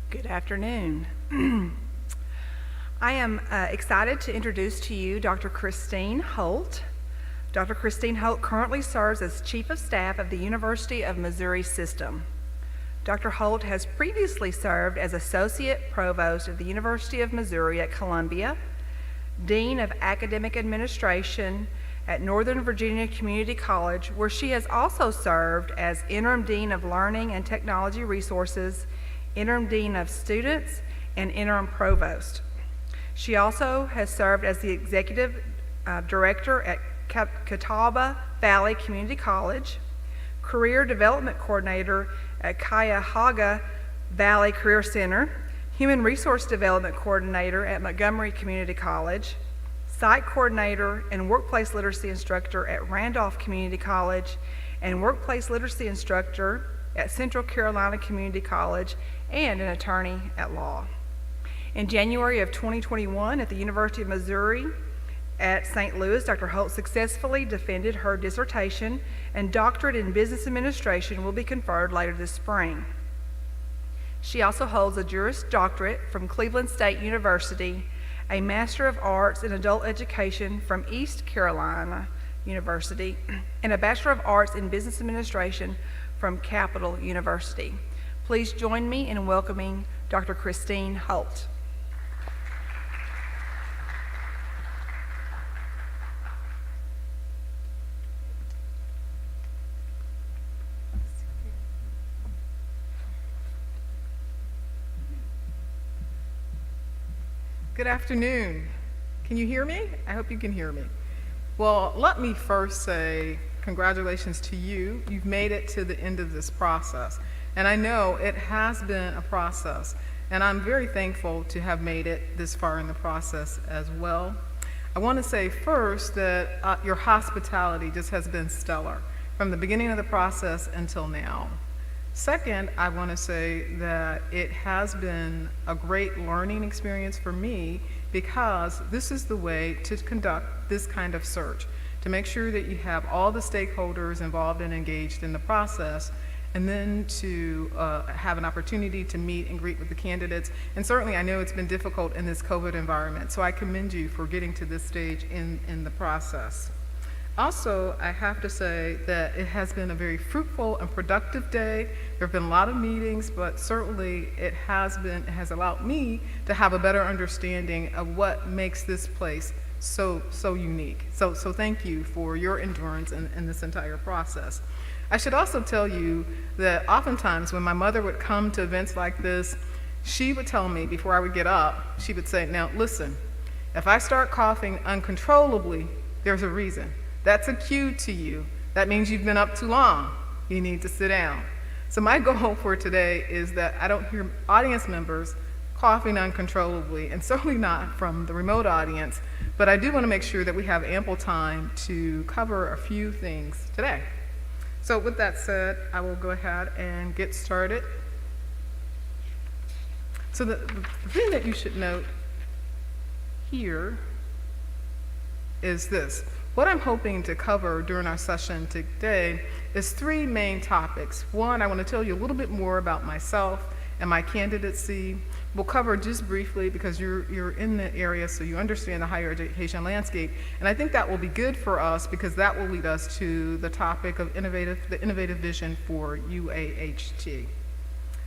Good afternoon. I am excited to introduce to you Dr. Christine Holt. Dr. Christine Holt currently serves as Chief of Staff of the University of Missouri System. Dr. Holt has previously served as Associate Provost of the University of Missouri at Columbia, Dean of Academic Administration at Northern Virginia Community College, where she has also served as Interim Dean of Learning and Technology Resources, Interim Dean of Students, and Interim Provost. She also has served as the Executive Director at Catawba Valley Community College, Career Development Coordinator at Cuyahoga Valley Career Center, Human Resource Development Coordinator at Montgomery Community College, Site Coordinator and Workplace Literacy Instructor at Randolph Community College, and Workplace Literacy Instructor at Central Carolina Community College, and an attorney at law. In January of 2021 at the University of Missouri at St. Louis, Dr. Holt successfully defended her dissertation, and doctorate in business administration will be conferred later this spring. She also holds a Juris Doctorate from Cleveland State University, a Master of Arts in Adult Education from East Carolina University, and a Bachelor of Arts in Business Administration from Capital University. Please join me in welcoming Dr. Christine Holt. Good afternoon. Can you hear me? I hope you can hear me. Well, let me first say congratulations to you. You've made it to the end of this process. And I know it has been a process, and I'm very thankful to have made it this far in the process as well. I want to say first that your hospitality just has been stellar from the beginning of the process until now. Second, I want to say that it has been a great learning experience for me because this is the way to conduct this kind of search, to make sure that you have all the stakeholders involved and engaged in the process, and then to have an opportunity to meet and greet with the candidates. And certainly I know it's been difficult in this COVID environment, so I commend you for getting to this stage in the process. Also, I have to say that it has been a very fruitful and productive day. There have been a lot of meetings, but certainly it has allowed me to have a better understanding of what makes this place so unique. So thank you for your endurance in this entire process. I should also tell you that oftentimes when my mother would come to events like this, she would tell me before I would get up, she would say, "Now listen, if I start coughing uncontrollably, there's a reason. That's a cue to you. That means you've been up too long. You need to sit down." So my goal for today is that I don't hear audience members coughing uncontrollably, and certainly not from the remote audience, but I do want to make sure that we have ample time to cover a few things today. So with that said, I will go ahead and get started. So the thing that you should note here is this. What I'm hoping to cover during our session today is three main topics. One, I want to tell you a little bit more about myself and my candidacy. We'll cover just briefly because you're in the area, so you understand the higher education landscape. And I think that will be good for us because that will lead us to the topic of the innovative vision for UAHT.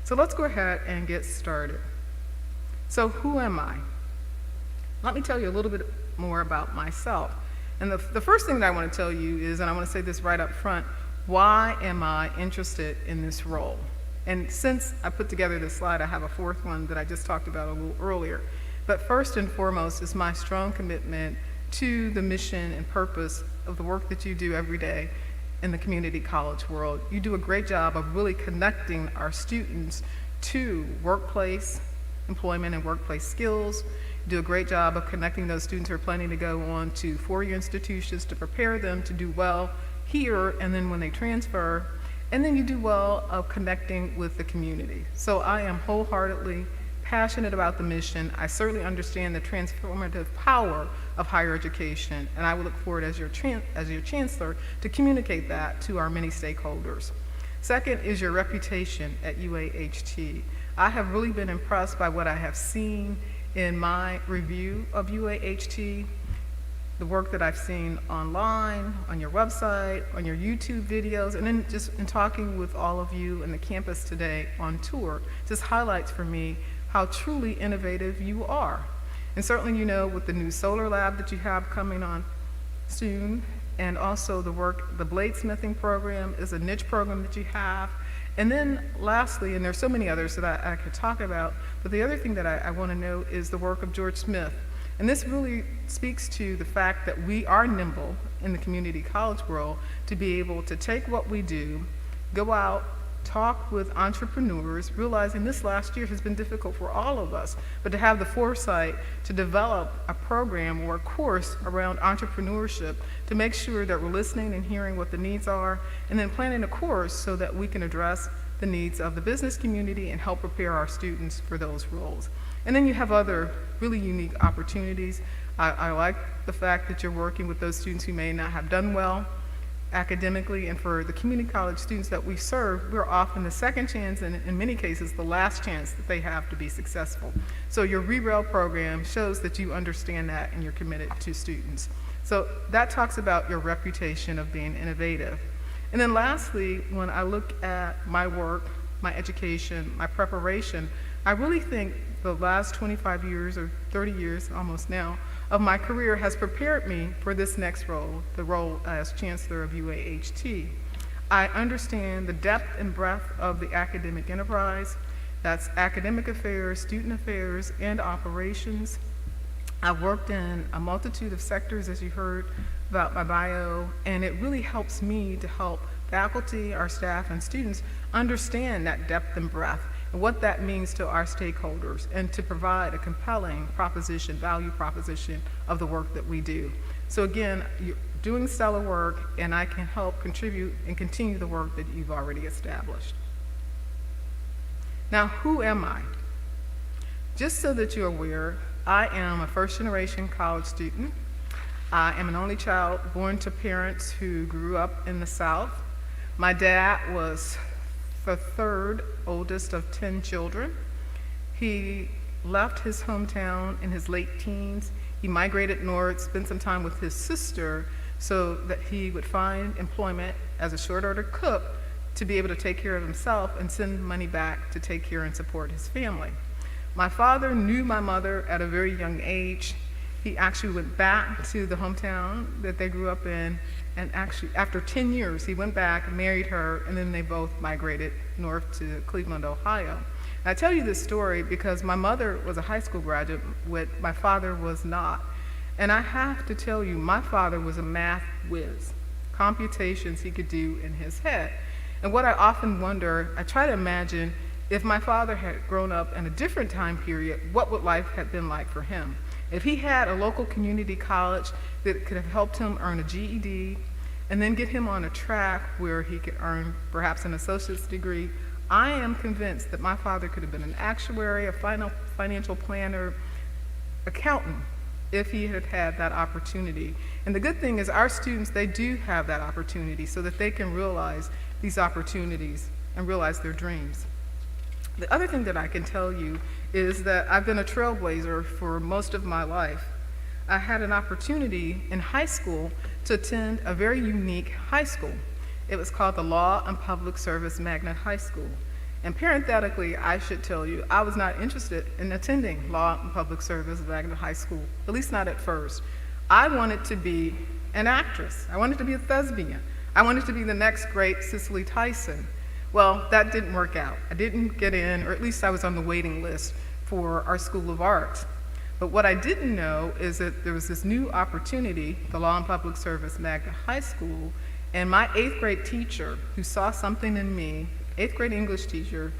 So let's go ahead and get started. So who am I? Let me tell you a little bit more about myself. And the first thing that I want to tell you is, and I want to say this right up front, why am I interested in this role? And since I put together this slide, I have a fourth one that I just talked about a little earlier. But first and foremost is my strong commitment to the mission and purpose of the work that you do every day in the community college world. You do a great job of really connecting our students to workplace employment and workplace skills. You do a great job of connecting those students who are planning to go on to four-year institutions to prepare them to do well here and then when they transfer. And then you do well of connecting with the community. So I am wholeheartedly passionate about the mission. I certainly understand the transformative power of higher education, and I will look forward as your chancellor to communicate that to our many stakeholders. Second is your reputation at UAHT. I have really been impressed by what I have seen in my review of UAHT, the work that I've seen online, on your website, on your YouTube videos, and then just in talking with all of you in the campus today on tour, just highlights for me how truly innovative you are. And certainly, you know, with the new solar lab that you have coming on soon, and also the work, the bladesmithing program is a niche program that you have. And then lastly, and there's so many others that I could talk about, but the other thing that I want to note is the work of George Smith. And this really speaks to the fact that we are nimble in the community college world to be able to take what we do, go out, talk with entrepreneurs, realizing this last year has been difficult for all of us, but to have the foresight to develop a program or a course around entrepreneurship to make sure that we're listening and hearing what the needs are, and then planning a course so that we can address the needs of the business community and help prepare our students for those roles. And then you have other really unique opportunities. I like the fact that you're working with those students who may not have done well academically, and for the community college students that we serve, we're often the second chance and in many cases the last chance that they have to be successful. So your ReRail program shows that you understand that and you're committed to students. So that talks about your reputation of being innovative. And then lastly, when I look at my work, my education, my preparation, I really think the last 25 years or 30 years almost now of my career has prepared me for this next role, the role as Chancellor of UAHT. I understand the depth and breadth of the academic enterprise. That's academic affairs, student affairs, and operations. I've worked in a multitude of sectors, as you heard about my bio, and it really helps me to help faculty, our staff, and students understand that depth and breadth and what that means to our stakeholders, and to provide a compelling proposition, value proposition of the work that we do. So again, you're doing stellar work, and I can help contribute and continue the work that you've already established. Now, who am I? Just so that you're aware, I am a first-generation college student. I am an only child born to parents who grew up in the South. My dad was the third oldest of 10 children. He left his hometown in his late teens. He migrated north, spent some time with his sister so that he would find employment as a short order cook to be able to take care of himself and send money back to take care and support his family. My father knew my mother at a very young age. He actually went back to the hometown that they grew up in, and actually after 10 years he went back, married her, and then they both migrated north to Cleveland, Ohio. And I tell you this story because my mother was a high school graduate, my father was not. And I have to tell you, my father was a math whiz, computations he could do in his head. And what I often wonder, I try to imagine if my father had grown up in a different time period, what would life have been like for him? If he had a local community college that could have helped him earn a GED and then get him on a track where he could earn perhaps an associate's degree, I am convinced that my father could have been an actuary, a financial planner, accountant, if he had had that opportunity. And the good thing is our students, they do have that opportunity so that they can realize these opportunities and realize their dreams. The other thing that I can tell you is that I've been a trailblazer for most of my life. I had an opportunity in high school to attend a very unique high school. It was called the Law and Public Service Magnet High School. And parenthetically, I should tell you, I was not interested in attending Law and Public Service Magnet High School, at least not at first. I wanted to be an actress. I wanted to be a thespian. I wanted to be the next great Cicely Tyson. Well, that didn't work out. I didn't get in, or at least I was on the waiting list for our School of Arts. But what I didn't know is that there was this new opportunity, the Law and Public Service Magnet High School, and my 8th grade teacher, who saw something in me, 8th grade English teacher,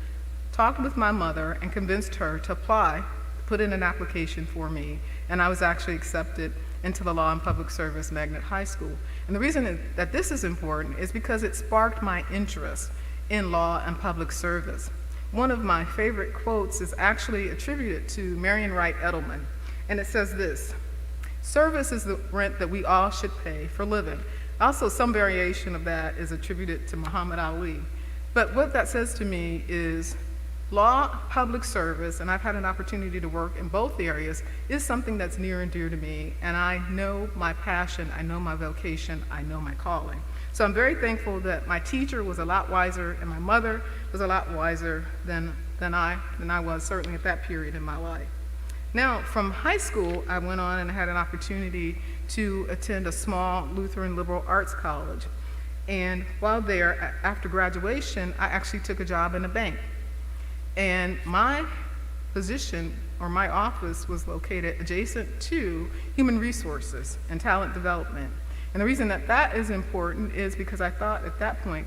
talked with my mother and convinced her to apply, put in an application for me, and I was actually accepted into the Law and Public Service Magnet High School. And the reason that this is important is because it sparked my interest in law and public service. One of my favorite quotes is actually attributed to Marion Wright Edelman, and it says this: "Service is the rent that we all should pay for living." Also, some variation of that is attributed to Muhammad Ali. But what that says to me is law, public service, and I've had an opportunity to work in both areas, is something that's near and dear to me, and I know my passion, I know my vocation, I know my calling. So I'm very thankful that my teacher was a lot wiser and my mother was a lot wiser than I was certainly at that period in my life. Now, from high school, I went on and had an opportunity to attend a small Lutheran liberal arts college. And while there, after graduation, I actually took a job in a bank. And my position, or my office, was located adjacent to human resources and talent development. And the reason that that is important is because I thought at that point,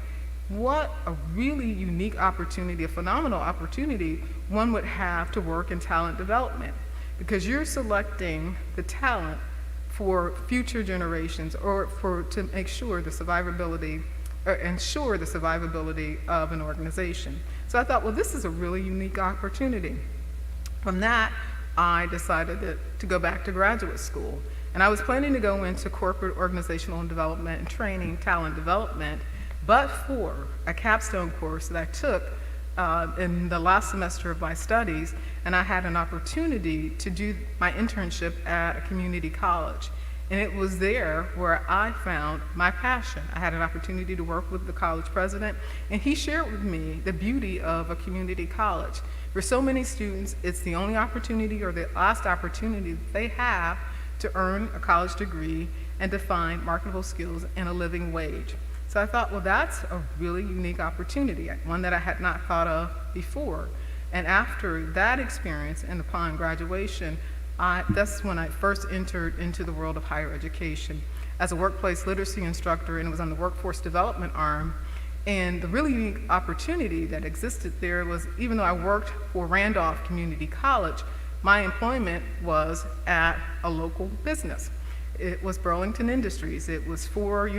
what a really unique opportunity, a phenomenal opportunity one would have to work in talent development. Because you're selecting the talent for future generations, or to make sure the survivability, or ensure the survivability of an organization. So I thought, well, this is a really unique opportunity. From that, I decided to go back to graduate school. And I was planning to go into corporate organizational and development and training, talent development, but for a capstone course that I took in the last semester of my studies, and I had an opportunity to do my internship at a community college. And it was there where I found my passion. I had an opportunity to work with the college president, and he shared with me the beauty of a community college. For so many students, it's the only opportunity or the last opportunity that they have to earn a college degree and to find marketable skills and a living wage. So I thought, well, that's a really unique opportunity, one that I had not thought of before. And after that experience and upon graduation, that's when I first entered into the world of higher education as a workplace literacy instructor, and it was on the workforce development arm. And the really unique opportunity that existed there was, even though I worked for Randolph Community College, my employment was at a local business. It was Burlington Industries. It was 4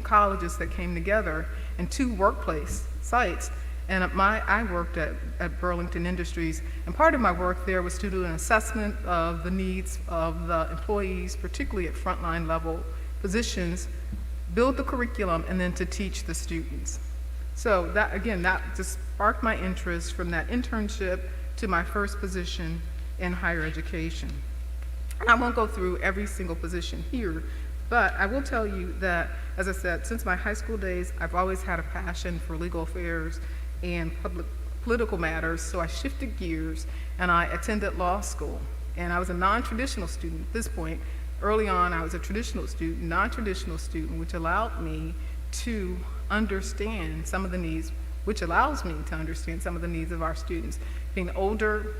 colleges that came together and 2 workplace sites. And I worked at Burlington Industries, and part of my work there was to do an assessment of the needs of the employees, particularly at frontline level positions, build the curriculum, and then to teach the students. So that, again, that just sparked my interest from that internship to my first position in higher education. I won't go through every single position here, but I will tell you that, as I said, since my high school days, I've always had a passion for legal affairs and political matters, so I shifted gears and I attended law school. And I was a non-traditional student at this point. Early on, I was a traditional student, non-traditional student, which allowed me to understand some of the needs, which allows me to understand some of the needs of our students. Being older,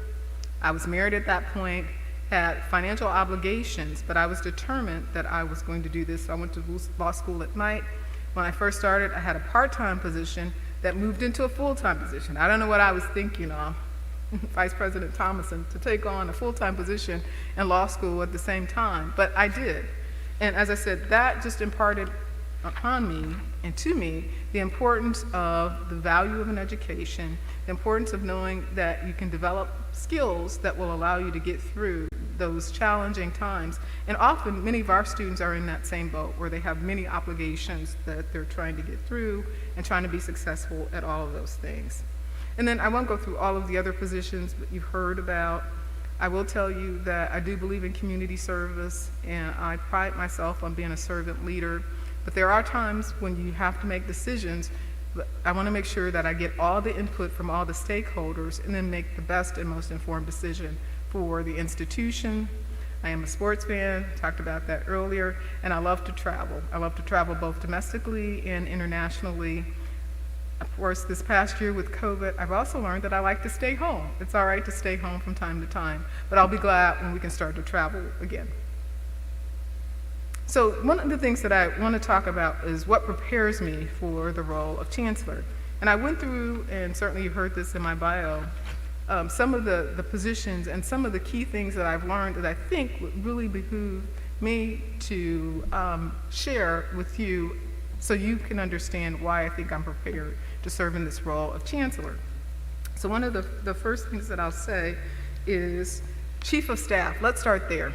I was married at that point, had financial obligations, but I was determined that I was going to do this. So I went to law school at night. When I first started, I had a part-time position that moved into a full-time position. I don't know what I was thinking of, Vice President Thomason, to take on a full-time position in law school at the same time, but I did. And as I said, that just imparted upon me and to me the importance of the value of an education, the importance of knowing that you can develop skills that will allow you to get through those challenging times. And often, many of our students are in that same boat where they have many obligations that they're trying to get through and trying to be successful at all of those things. And then I won't go through all of the other positions that you've heard about. I will tell you that I do believe in community service, and I pride myself on being a servant leader. But there are times when you have to make decisions, but I want to make sure that I get all the input from all the stakeholders and then make the best and most informed decision for the institution. I am a sports fan, talked about that earlier, and I love to travel. I love to travel both domestically and internationally. Of course, this past year with COVID, I've also learned that I like to stay home. It's all right to stay home from time to time, but I'll be glad when we can start to travel again. So one of the things that I want to talk about is what prepares me for the role of chancellor. And I went through, and certainly you heard this in my bio, some of the positions and some of the key things that I've learned that I think would really behoove me to share with you so you can understand why I think I'm prepared to serve in this role of chancellor. So one of the first things that I'll say is chief of staff. Let's start there.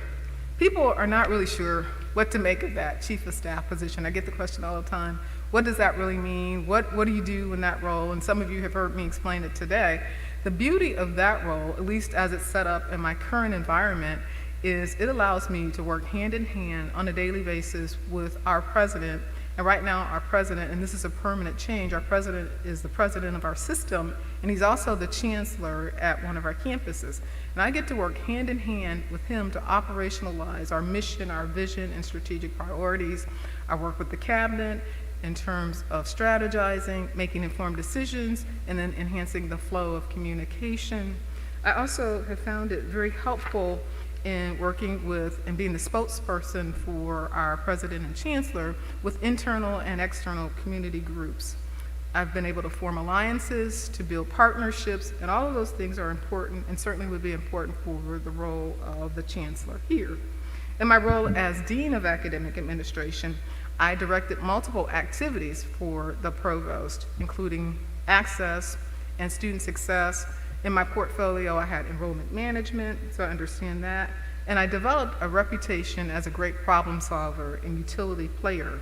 People are not really sure what to make of that chief of staff position. I get the question all the time. What does that really mean? What do you do in that role? And some of you have heard me explain it today. The beauty of that role, at least as it's set up in my current environment, is it allows me to work hand in hand on a daily basis with our president. And right now, our president, and this is a permanent change, our president is the president of our system, and he's also the chancellor at one of our campuses. And I get to work hand in hand with him to operationalize our mission, our vision, and strategic priorities. I work with the cabinet in terms of strategizing, making informed decisions, and then enhancing the flow of communication. I also have found it very helpful in working with and being the spokesperson for our president and chancellor with internal and external community groups. I've been able to form alliances, to build partnerships, and all of those things are important and certainly would be important for the role of the chancellor here. In my role as Dean of Academic Administration, I directed multiple activities for the provost, including access and student success. In my portfolio, I had enrollment management, so I understand that. And I developed a reputation as a great problem solver and utility player.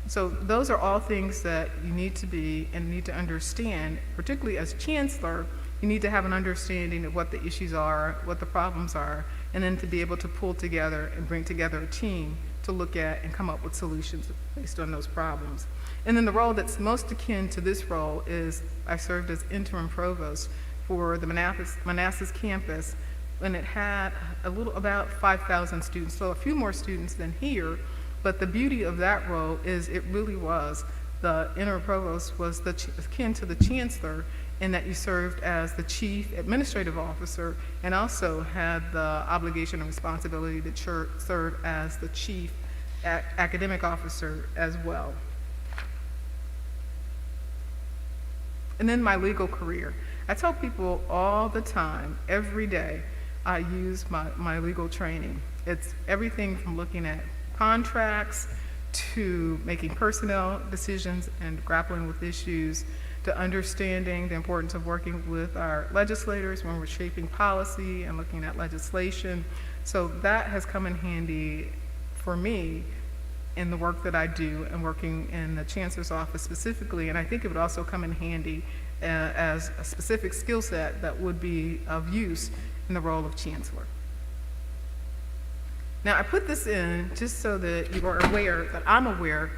So those are all things that you need to be and need to understand, particularly as chancellor. You need to have an understanding of what the issues are, what the problems are, and then to be able to pull together and bring together a team to look at and come up with solutions based on those problems. And then the role that's most akin to this role is I served as interim provost for the Manassas campus when it had about 5,000 students, so a few more students than here. But the beauty of that role is it really was, the interim provost was akin to the chancellor in that you served as the chief administrative officer and also had the obligation and responsibility to serve as the chief academic officer as well. And then my legal career. I tell people all the time, every day, I use my legal training. It's everything from looking at contracts to making personnel decisions and grappling with issues, to understanding the importance of working with our legislators when we're shaping policy and looking at legislation. So that has come in handy for me in the work that I do and working in the chancellor's office specifically, and I think it would also come in handy as a specific skill set that would be of use in the role of chancellor. Now, I put this in just so that you are aware, that I'm aware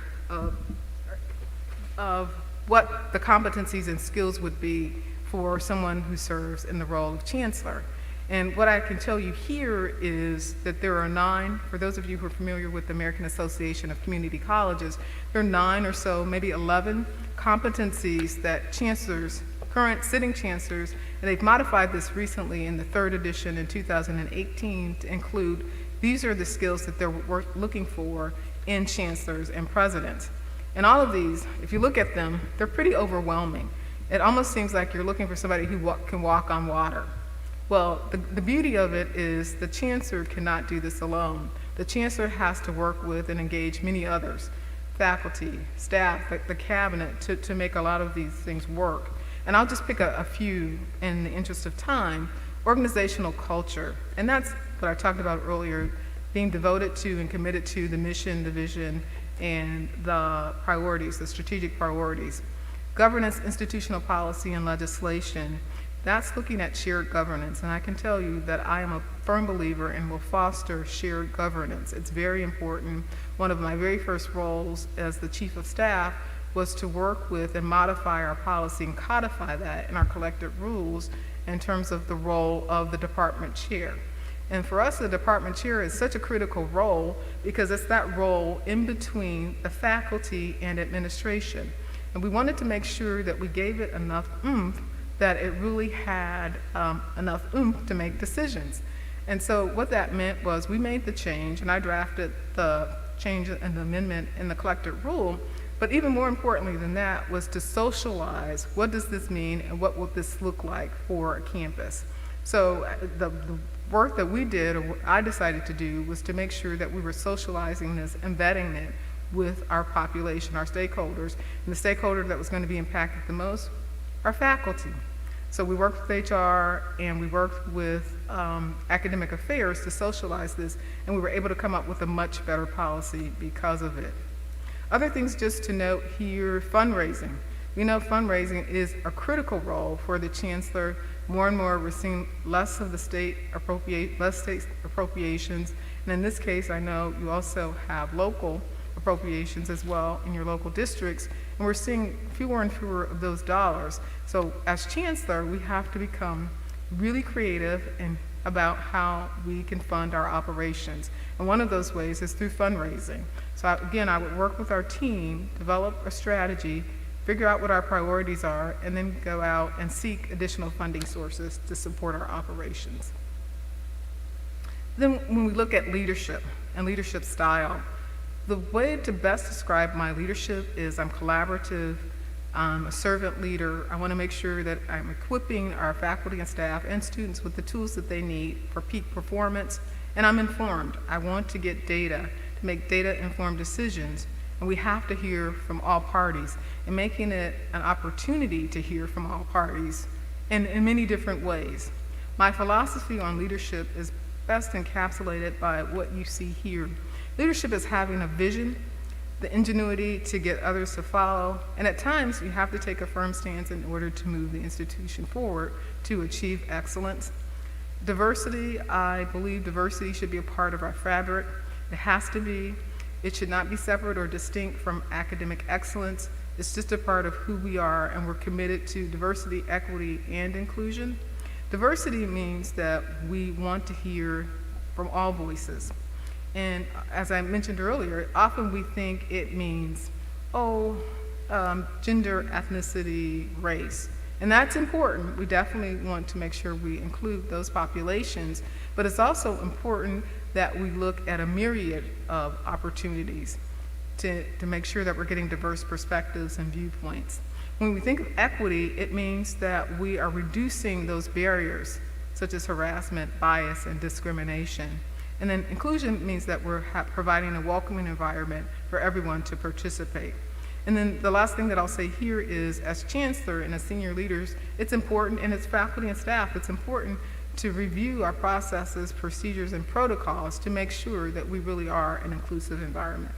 of what the competencies and skills would be for someone who serves in the role of chancellor. And what I can tell you here is that there are 9, for those of you who are familiar with the American Association of Community Colleges, there are 9 or so, maybe 11 competencies that chancellors, current sitting chancellors, and they've modified this recently in the 3rd edition in 2018 to include, these are the skills that they're looking for in chancellors and presidents. And all of these, if you look at them, they're pretty overwhelming. It almost seems like you're looking for somebody who can walk on water. Well, the beauty of it is the chancellor cannot do this alone. The chancellor has to work with and engage many others, faculty, staff, the cabinet, to make a lot of these things work. And I'll just pick a few in the interest of time. Organizational culture, and that's what I talked about earlier, being devoted to and committed to the mission, the vision, and the priorities, the strategic priorities. Governance, institutional policy, and legislation. That's looking at shared governance, and I can tell you that I am a firm believer and will foster shared governance. It's very important. One of my very first roles as the chief of staff was to work with and modify our policy and codify that in our collective rules in terms of the role of the department chair. And for us, the department chair is such a critical role because it's that role in between the faculty and administration. And we wanted to make sure that we gave it enough oomph that it really had enough oomph to make decisions. And so what that meant was we made the change, and I drafted the change and the amendment in the collective rule, but even more importantly than that was to socialize what does this mean and what will this look like for a campus. So the work that we did, or what I decided to do, was to make sure that we were socializing this, embedding it with our population, our stakeholders, and the stakeholder that was going to be impacted the most, our faculty. So we worked with HR and we worked with academic affairs to socialize this, and we were able to come up with a much better policy because of it. Other things just to note here, fundraising. We know fundraising is a critical role for the chancellor. More and more, we're seeing less of the state appropriations, and in this case, I know you also have local appropriations as well in your local districts, and we're seeing fewer and fewer of those dollars. So as chancellor, we have to become really creative and about how we can fund our operations. And one of those ways is through fundraising. So again, I would work with our team, develop a strategy, figure out what our priorities are, and then go out and seek additional funding sources to support our operations. Then when we look at leadership and leadership style, the way to best describe my leadership is I'm collaborative, I'm a servant leader. I want to make sure that I'm equipping our faculty and staff and students with the tools that they need for peak performance, and I'm informed. I want to get data, to make data-informed decisions, and we have to hear from all parties, and making it an opportunity to hear from all parties in many different ways. My philosophy on leadership is best encapsulated by what you see here. Leadership is having a vision, the ingenuity to get others to follow, and at times you have to take a firm stance in order to move the institution forward to achieve excellence. Diversity, I believe diversity should be a part of our fabric. It has to be. It should not be separate or distinct from academic excellence. It's just a part of who we are, and we're committed to diversity, equity, and inclusion. Diversity means that we want to hear from all voices. And as I mentioned earlier, often we think it means, gender, ethnicity, race. And that's important. We definitely want to make sure we include those populations, but it's also important that we look at a myriad of opportunities to make sure that we're getting diverse perspectives and viewpoints. When we think of equity, it means that we are reducing those barriers, such as harassment, bias, and discrimination. And then inclusion means that we're providing a welcoming environment for everyone to participate. And then the last thing that I'll say here is, as chancellor and as senior leaders, it's important, and as faculty and staff, it's important to review our processes, procedures, and protocols to make sure that we really are an inclusive environment.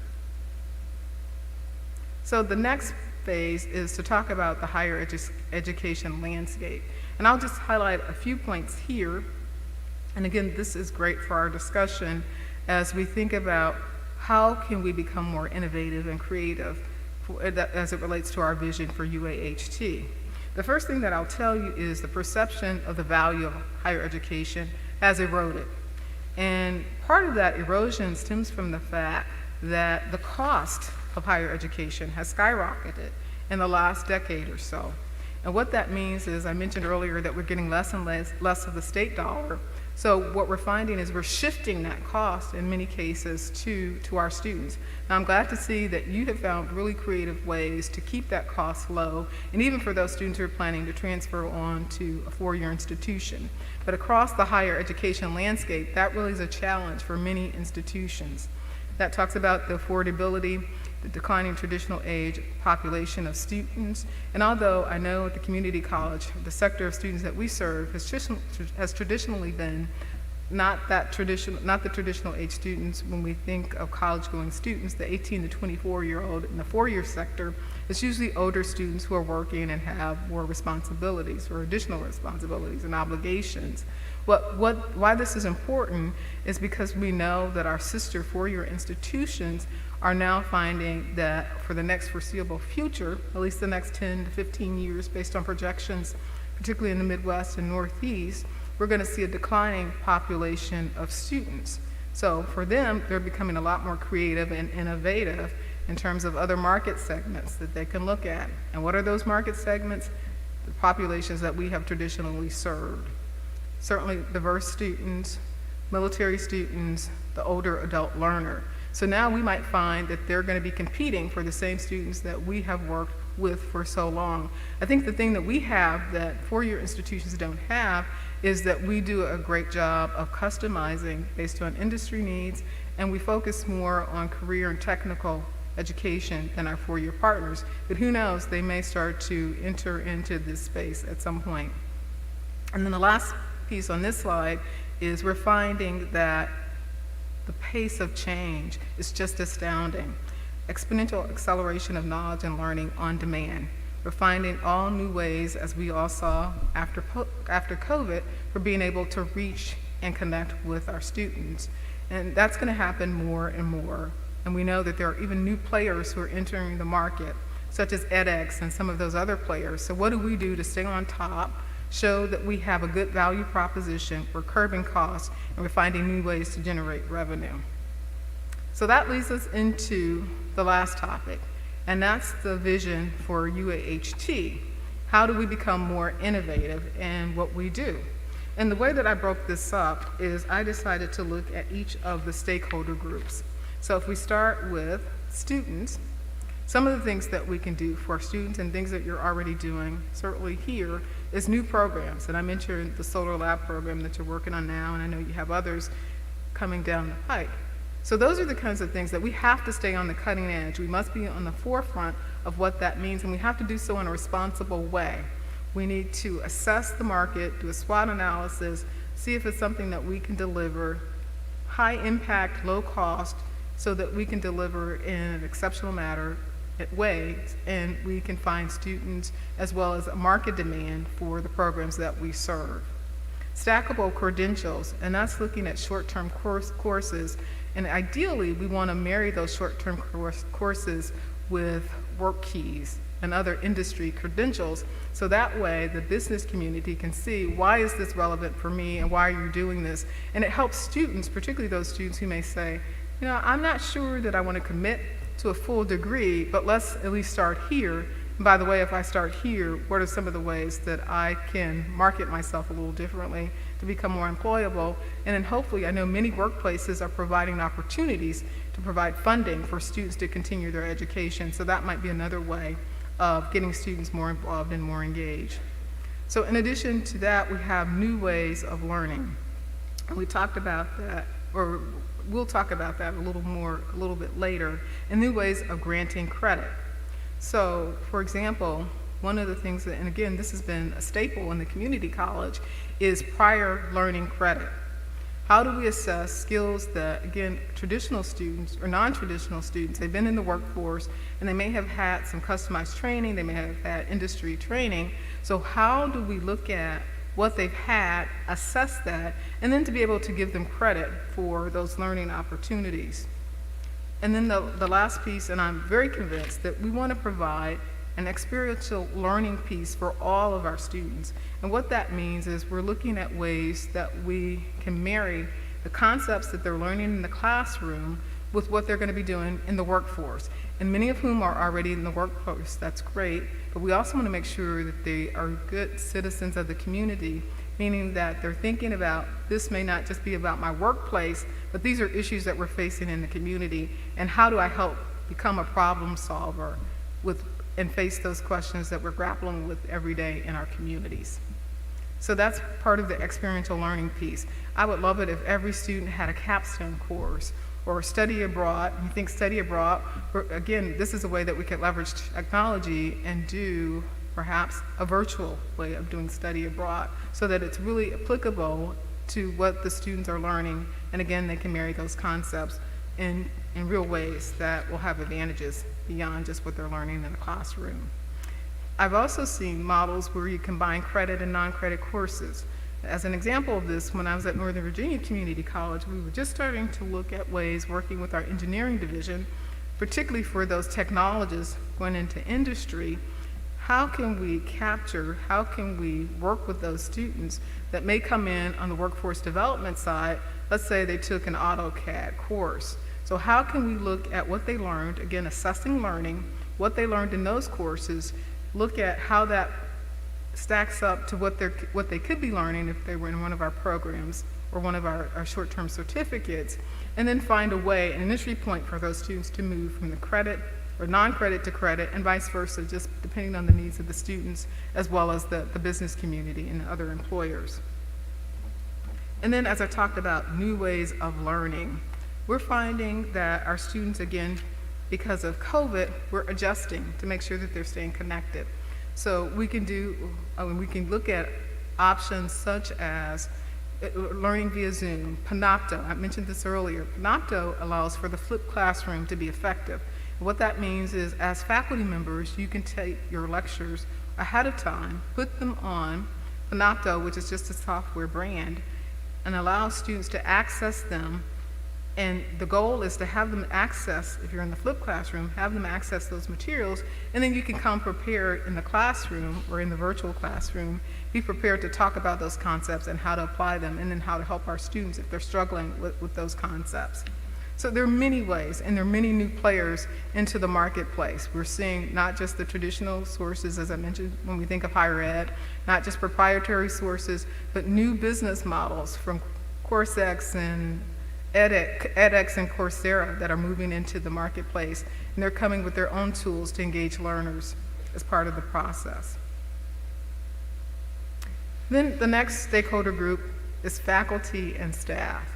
So the next phase is to talk about the higher education landscape. And I'll just highlight a few points here. And again, this is great for our discussion as we think about how can we become more innovative and creative as it relates to our vision for UAHT. The first thing that I'll tell you is the perception of the value of higher education has eroded. And part of that erosion stems from the fact that the cost of higher education has skyrocketed in the last decade or so. And what that means is, I mentioned earlier that we're getting less and less of the state dollar. So what we're finding is we're shifting that cost in many cases to our students. Now I'm glad to see that you have found really creative ways to keep that cost low, and even for those students who are planning to transfer on to a four-year institution. But across the higher education landscape, that really is a challenge for many institutions. That talks about the affordability, the declining traditional age population of students. And although I know at the community college, the sector of students that we serve has traditionally been not the traditional age students. When we think of college-going students, the 18 to 24-year-old in the four-year sector, it's usually older students who are working and have more responsibilities or additional responsibilities and obligations. Why this is important is because we know that our sister four-year institutions are now finding that for the next foreseeable future, at least the next 10 to 15 years based on projections, particularly in the Midwest and Northeast, we're going to see a declining population of students. So for them, they're becoming a lot more creative and innovative in terms of other market segments that they can look at. And what are those market segments? The populations that we have traditionally served. Certainly diverse students, military students, the older adult learner. So now we might find that they're going to be competing for the same students that we have worked with for so long. I think the thing that we have that four-year institutions don't have is that we do a great job of customizing based on industry needs, and we focus more on career and technical education than our four-year partners. But who knows, they may start to enter into this space at some point. And then the last piece on this slide is we're finding that the pace of change is just astounding. Exponential acceleration of knowledge and learning on demand. We're finding all new ways, as we all saw after COVID, for being able to reach and connect with our students. And that's going to happen more and more. And we know that there are even new players who are entering the market, such as edX and some of those other players. So what do we do to stay on top, show that we have a good value proposition, we're curbing costs, and we're finding new ways to generate revenue? So that leads us into the last topic, and that's the vision for UAHT. How do we become more innovative in what we do? And the way that I broke this up is I decided to look at each of the stakeholder groups. So if we start with students, some of the things that we can do for students and things that you're already doing, certainly here, is new programs. And I mentioned the Solar Lab program that you're working on now, and I know you have others coming down the pike. So those are the kinds of things that we have to stay on the cutting edge. We must be on the forefront of what that means, and we have to do so in a responsible way. We need to assess the market, do a SWOT analysis, see if it's something that we can deliver, high impact, low cost, so that we can deliver in an exceptional way, and we can find students as well as a market demand for the programs that we serve. Stackable credentials, and that's looking at short-term courses, and ideally we want to marry those short-term courses with work keys and other industry credentials, so that way the business community can see, why is this relevant for me and why are you doing this? And it helps students, particularly those students who may say, you know, I'm not sure that I want to commit to a full degree, but let's at least start here. And by the way, if I start here, what are some of the ways that I can market myself a little differently to become more employable? And then hopefully, I know many workplaces are providing opportunities to provide funding for students to continue their education, so that might be another way of getting students more involved and more engaged. So in addition to that, we have new ways of learning. And we talked about that, or we'll talk about that a little bit later, and new ways of granting credit. So, for example, one of the things that, and again, this has been a staple in the community college, is prior learning credit. How do we assess skills that, again, traditional students or non-traditional students, they've been in the workforce and they may have had some customized training, they may have had industry training, so how do we look at what they've had, assess that, and then to be able to give them credit for those learning opportunities? And then the last piece, and I'm very convinced that we want to provide an experiential learning piece for all of our students. And what that means is we're looking at ways that we can marry the concepts that they're learning in the classroom with what they're going to be doing in the workforce. And many of whom are already in the workforce, that's great, but we also want to make sure that they are good citizens of the community, meaning that they're thinking about, this may not just be about my workplace, but these are issues that we're facing in the community, and how do I help become a problem solver and face those questions that we're grappling with every day in our communities. So that's part of the experiential learning piece. I would love it if every student had a capstone course or study abroad. You think study abroad, again, this is a way that we could leverage technology and do perhaps a virtual way of doing study abroad so that it's really applicable to what the students are learning, and again, they can marry those concepts in real ways that will have advantages beyond just what they're learning in the classroom. I've also seen models where you combine credit and non-credit courses. As an example of this, when I was at Northern Virginia Community College, we were just starting to look at ways, working with our engineering division, particularly for those technologists going into industry, how can we work with those students that may come in on the workforce development side? Let's say they took an AutoCAD course. So how can we look at what they learned, again, assessing learning, what they learned in those courses, look at how that stacks up to what they could be learning if they were in one of our programs or one of our short-term certificates, and then find a way, an entry point for those students to move from the credit or non-credit to credit, and vice versa, just depending on the needs of the students as well as the business community and other employers. And then, as I talked about new ways of learning, we're finding that our students, again, because of COVID, we're adjusting to make sure that they're staying connected. So we can look at options such as learning via Zoom, Panopto. I mentioned this earlier. Panopto allows for the flipped classroom to be effective. What that means is, as faculty members, you can take your lectures ahead of time, put them on Finalist, which is just a software brand, and allow students to access them. And the goal is to have them access, if you're in the flipped classroom, have them access those materials, and then you can come prepared in the classroom or in the virtual classroom, be prepared to talk about those concepts and how to apply them, and then how to help our students if they're struggling with those concepts. So there are many ways, and there are many new players into the marketplace. We're seeing not just the traditional sources, as I mentioned, when we think of higher ed, not just proprietary sources, but new business models from CourseX and edX and Coursera that are moving into the marketplace, and they're coming with their own tools to engage learners as part of the process. Then the next stakeholder group is faculty and staff.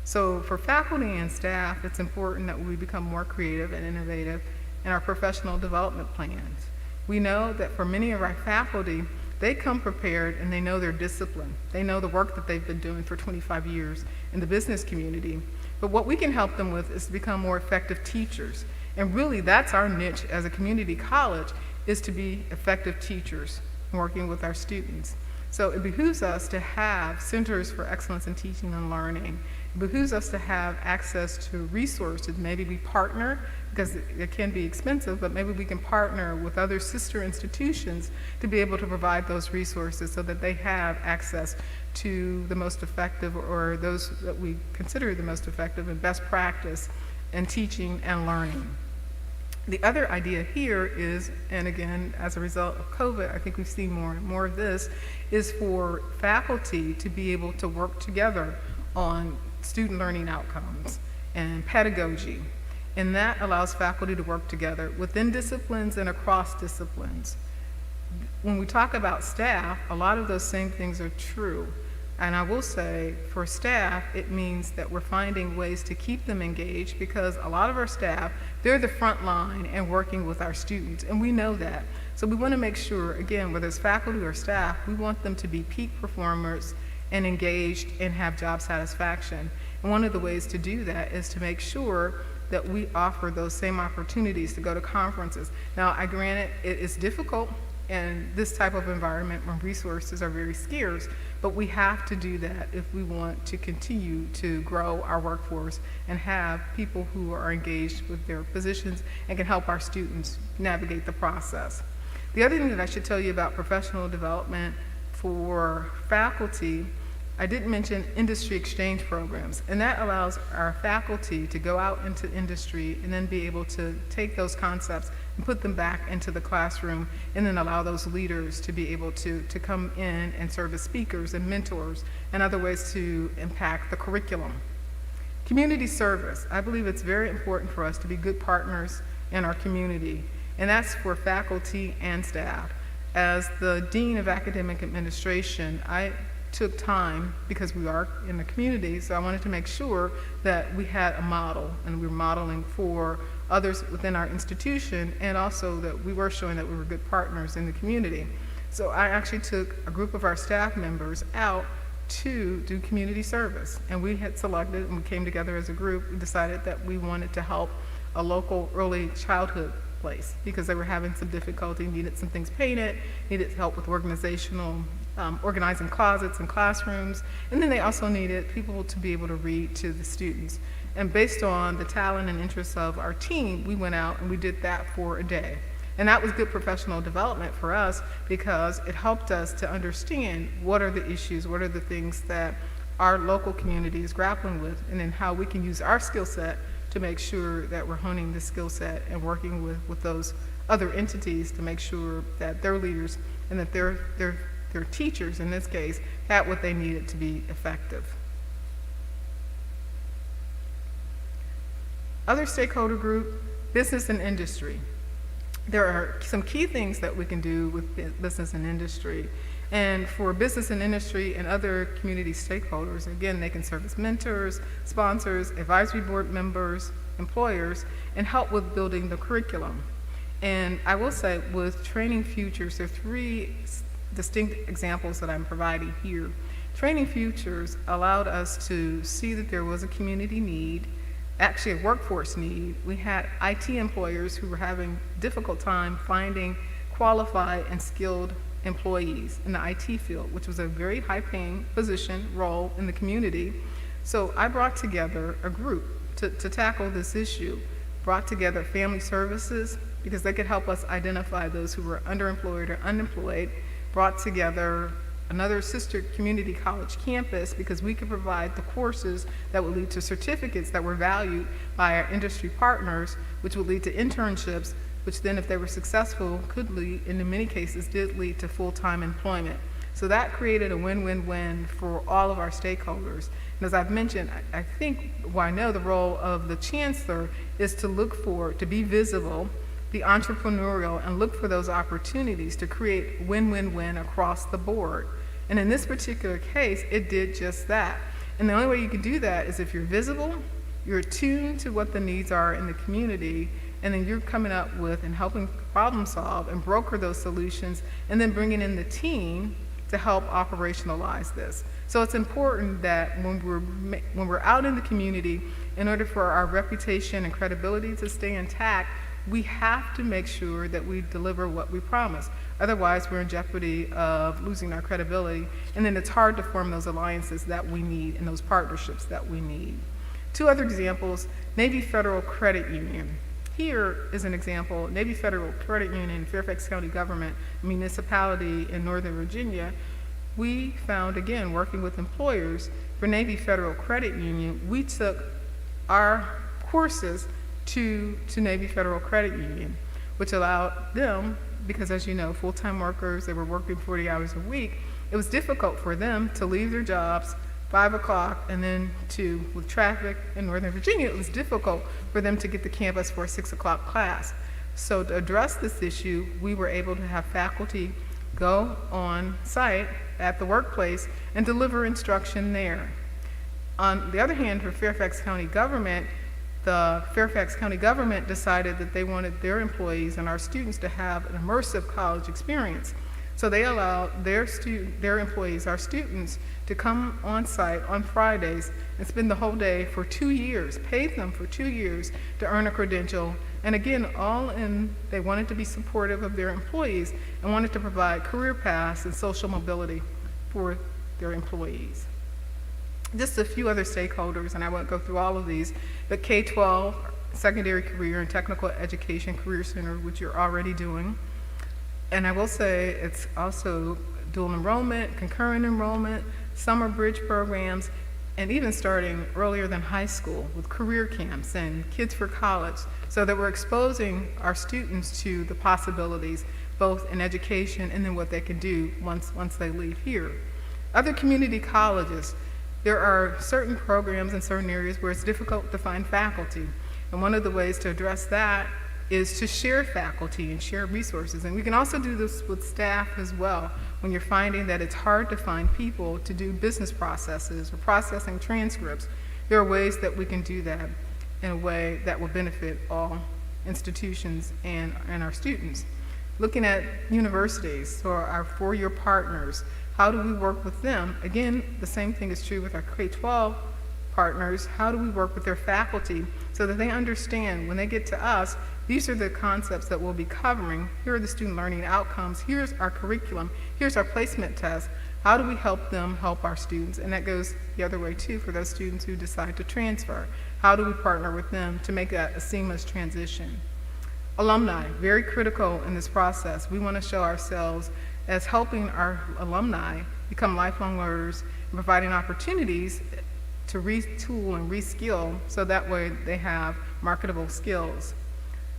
So for faculty and staff, it's important that we become more creative and innovative in our professional development plans. We know that for many of our faculty, they come prepared and they know their discipline. They know the work that they've been doing for 25 years in the business community. But what we can help them with is to become more effective teachers. And really, that's our niche as a community college, is to be effective teachers working with our students. So it behooves us to have centers for excellence in teaching and learning. It behooves us to have access to resources. Maybe we partner, because it can be expensive, but maybe we can partner with other sister institutions to be able to provide those resources so that they have access to the most effective, or those that we consider the most effective and best practice in teaching and learning. The other idea here is, and again, as a result of COVID, I think we've seen more and more of this, is for faculty to be able to work together on student learning outcomes and pedagogy. And that allows faculty to work together within disciplines and across disciplines. When we talk about staff, a lot of those same things are true. And I will say, for staff, it means that we're finding ways to keep them engaged, because a lot of our staff, they're the front line and working with our students, and we know that. So we want to make sure, again, whether it's faculty or staff, we want them to be peak performers and engaged and have job satisfaction. And one of the ways to do that is to make sure that we offer those same opportunities to go to conferences. Now, I grant it is difficult in this type of environment when resources are very scarce, but we have to do that if we want to continue to grow our workforce and have people who are engaged with their positions and can help our students navigate the process. The other thing that I should tell you about professional development for faculty, I didn't mention industry exchange programs, and that allows our faculty to go out into industry and then be able to take those concepts and put them back into the classroom, and then allow those leaders to be able to come in and serve as speakers and mentors and other ways to impact the curriculum. Community service. I believe it's very important for us to be good partners in our community, and that's for faculty and staff. As the Dean of Academic Administration, I took time, because we are in the community, so I wanted to make sure that we had a model, and we were modeling for others within our institution, and also that we were showing that we were good partners in the community. So I actually took a group of our staff members out to do community service, and we had selected, and we came together as a group, we decided that we wanted to help a local early childhood place, because they were having some difficulty, needed some things painted, needed help with organizational organizing closets and classrooms, and then they also needed people to be able to read to the students. And based on the talent and interests of our team, we went out and we did that for a day. And that was good professional development for us, because it helped us to understand what are the issues, what are the things that our local community is grappling with, and then how we can use our skill set to make sure that we're honing the skill set and working with those other entities to make sure that their leaders and that their teachers, in this case, had what they needed to be effective. Other stakeholder group, business and industry. There are some key things that we can do with business and industry. And for business and industry and other community stakeholders, again, they can serve as mentors, sponsors, advisory board members, employers, and help with building the curriculum. And I will say, with Training Futures, there are three distinct examples that I'm providing here. Training Futures allowed us to see that there was a community need, actually a workforce need. We had IT employers who were having difficult time finding qualified and skilled employees in the IT field, which was a very high-paying position, role in the community. So I brought together a group to tackle this issue, brought together family services because they could help us identify those who were underemployed or unemployed, brought together another sister community college campus because we could provide the courses that would lead to certificates that were valued by our industry partners, which would lead to internships, which then if they were successful could lead, and in many cases did lead to full-time employment. So that created a win-win-win for all of our stakeholders. And as I've mentioned, I think, well, I know the role of the chancellor is to look for, to be visible, be entrepreneurial, and look for those opportunities to create win-win-win across the board. And in this particular case, it did just that. And the only way you can do that is if you're visible, you're attuned to what the needs are in the community, and then you're coming up with and helping problem solve and broker those solutions, and then bringing in the team to help operationalize this. So it's important that when we're out in the community, in order for our reputation and credibility to stay intact, we have to make sure that we deliver what we promise. Otherwise, we're in jeopardy of losing our credibility, and then it's hard to form those alliances that we need and those partnerships that we need. Two other examples, Navy Federal Credit Union. Here is an example, Navy Federal Credit Union, Fairfax County government, municipality in Northern Virginia. We found, again, working with employers for Navy Federal Credit Union, we took our courses to Navy Federal Credit Union, which allowed them, because as you know, full-time workers, they were working 40 hours a week, it was difficult for them to leave their jobs 5 o'clock and then with traffic in Northern Virginia, it was difficult for them to get to campus for a 6 o'clock class. So to address this issue, we were able to have faculty go on site at the workplace and deliver instruction there. On the other hand, for Fairfax County government, the Fairfax County government decided that they wanted their employees and our students to have an immersive college experience. So they allowed their employees, our students, to come on site on Fridays and spend the whole day for 2 years, paid them for 2 years to earn a credential. And again, they wanted to be supportive of their employees and wanted to provide career paths and social mobility for their employees. Just a few other stakeholders, and I won't go through all of these, but K-12, Secondary Career and Technical Education Career Center, which you're already doing. And I will say it's also dual enrollment, concurrent enrollment, summer bridge programs, and even starting earlier than high school with career camps and Kids for College, so that we're exposing our students to the possibilities, both in education and then what they can do once they leave here. Other community colleges, there are certain programs in certain areas where it's difficult to find faculty. And one of the ways to address that is to share faculty and share resources. And we can also do this with staff as well. When you're finding that it's hard to find people to do business processes or processing transcripts, there are ways that we can do that in a way that will benefit all institutions and our students. Looking at universities, so our four-year partners, how do we work with them? Again, the same thing is true with our K-12 partners. How do we work with their faculty so that they understand when they get to us, these are the concepts that we'll be covering. Here are the student learning outcomes. Here's our curriculum. Here's our placement test. How do we help them help our students? And that goes the other way too for those students who decide to transfer. How do we partner with them to make that a seamless transition? Alumni, very critical in this process. We want to show ourselves as helping our alumni become lifelong learners and providing opportunities to retool and reskill so that way they have marketable skills.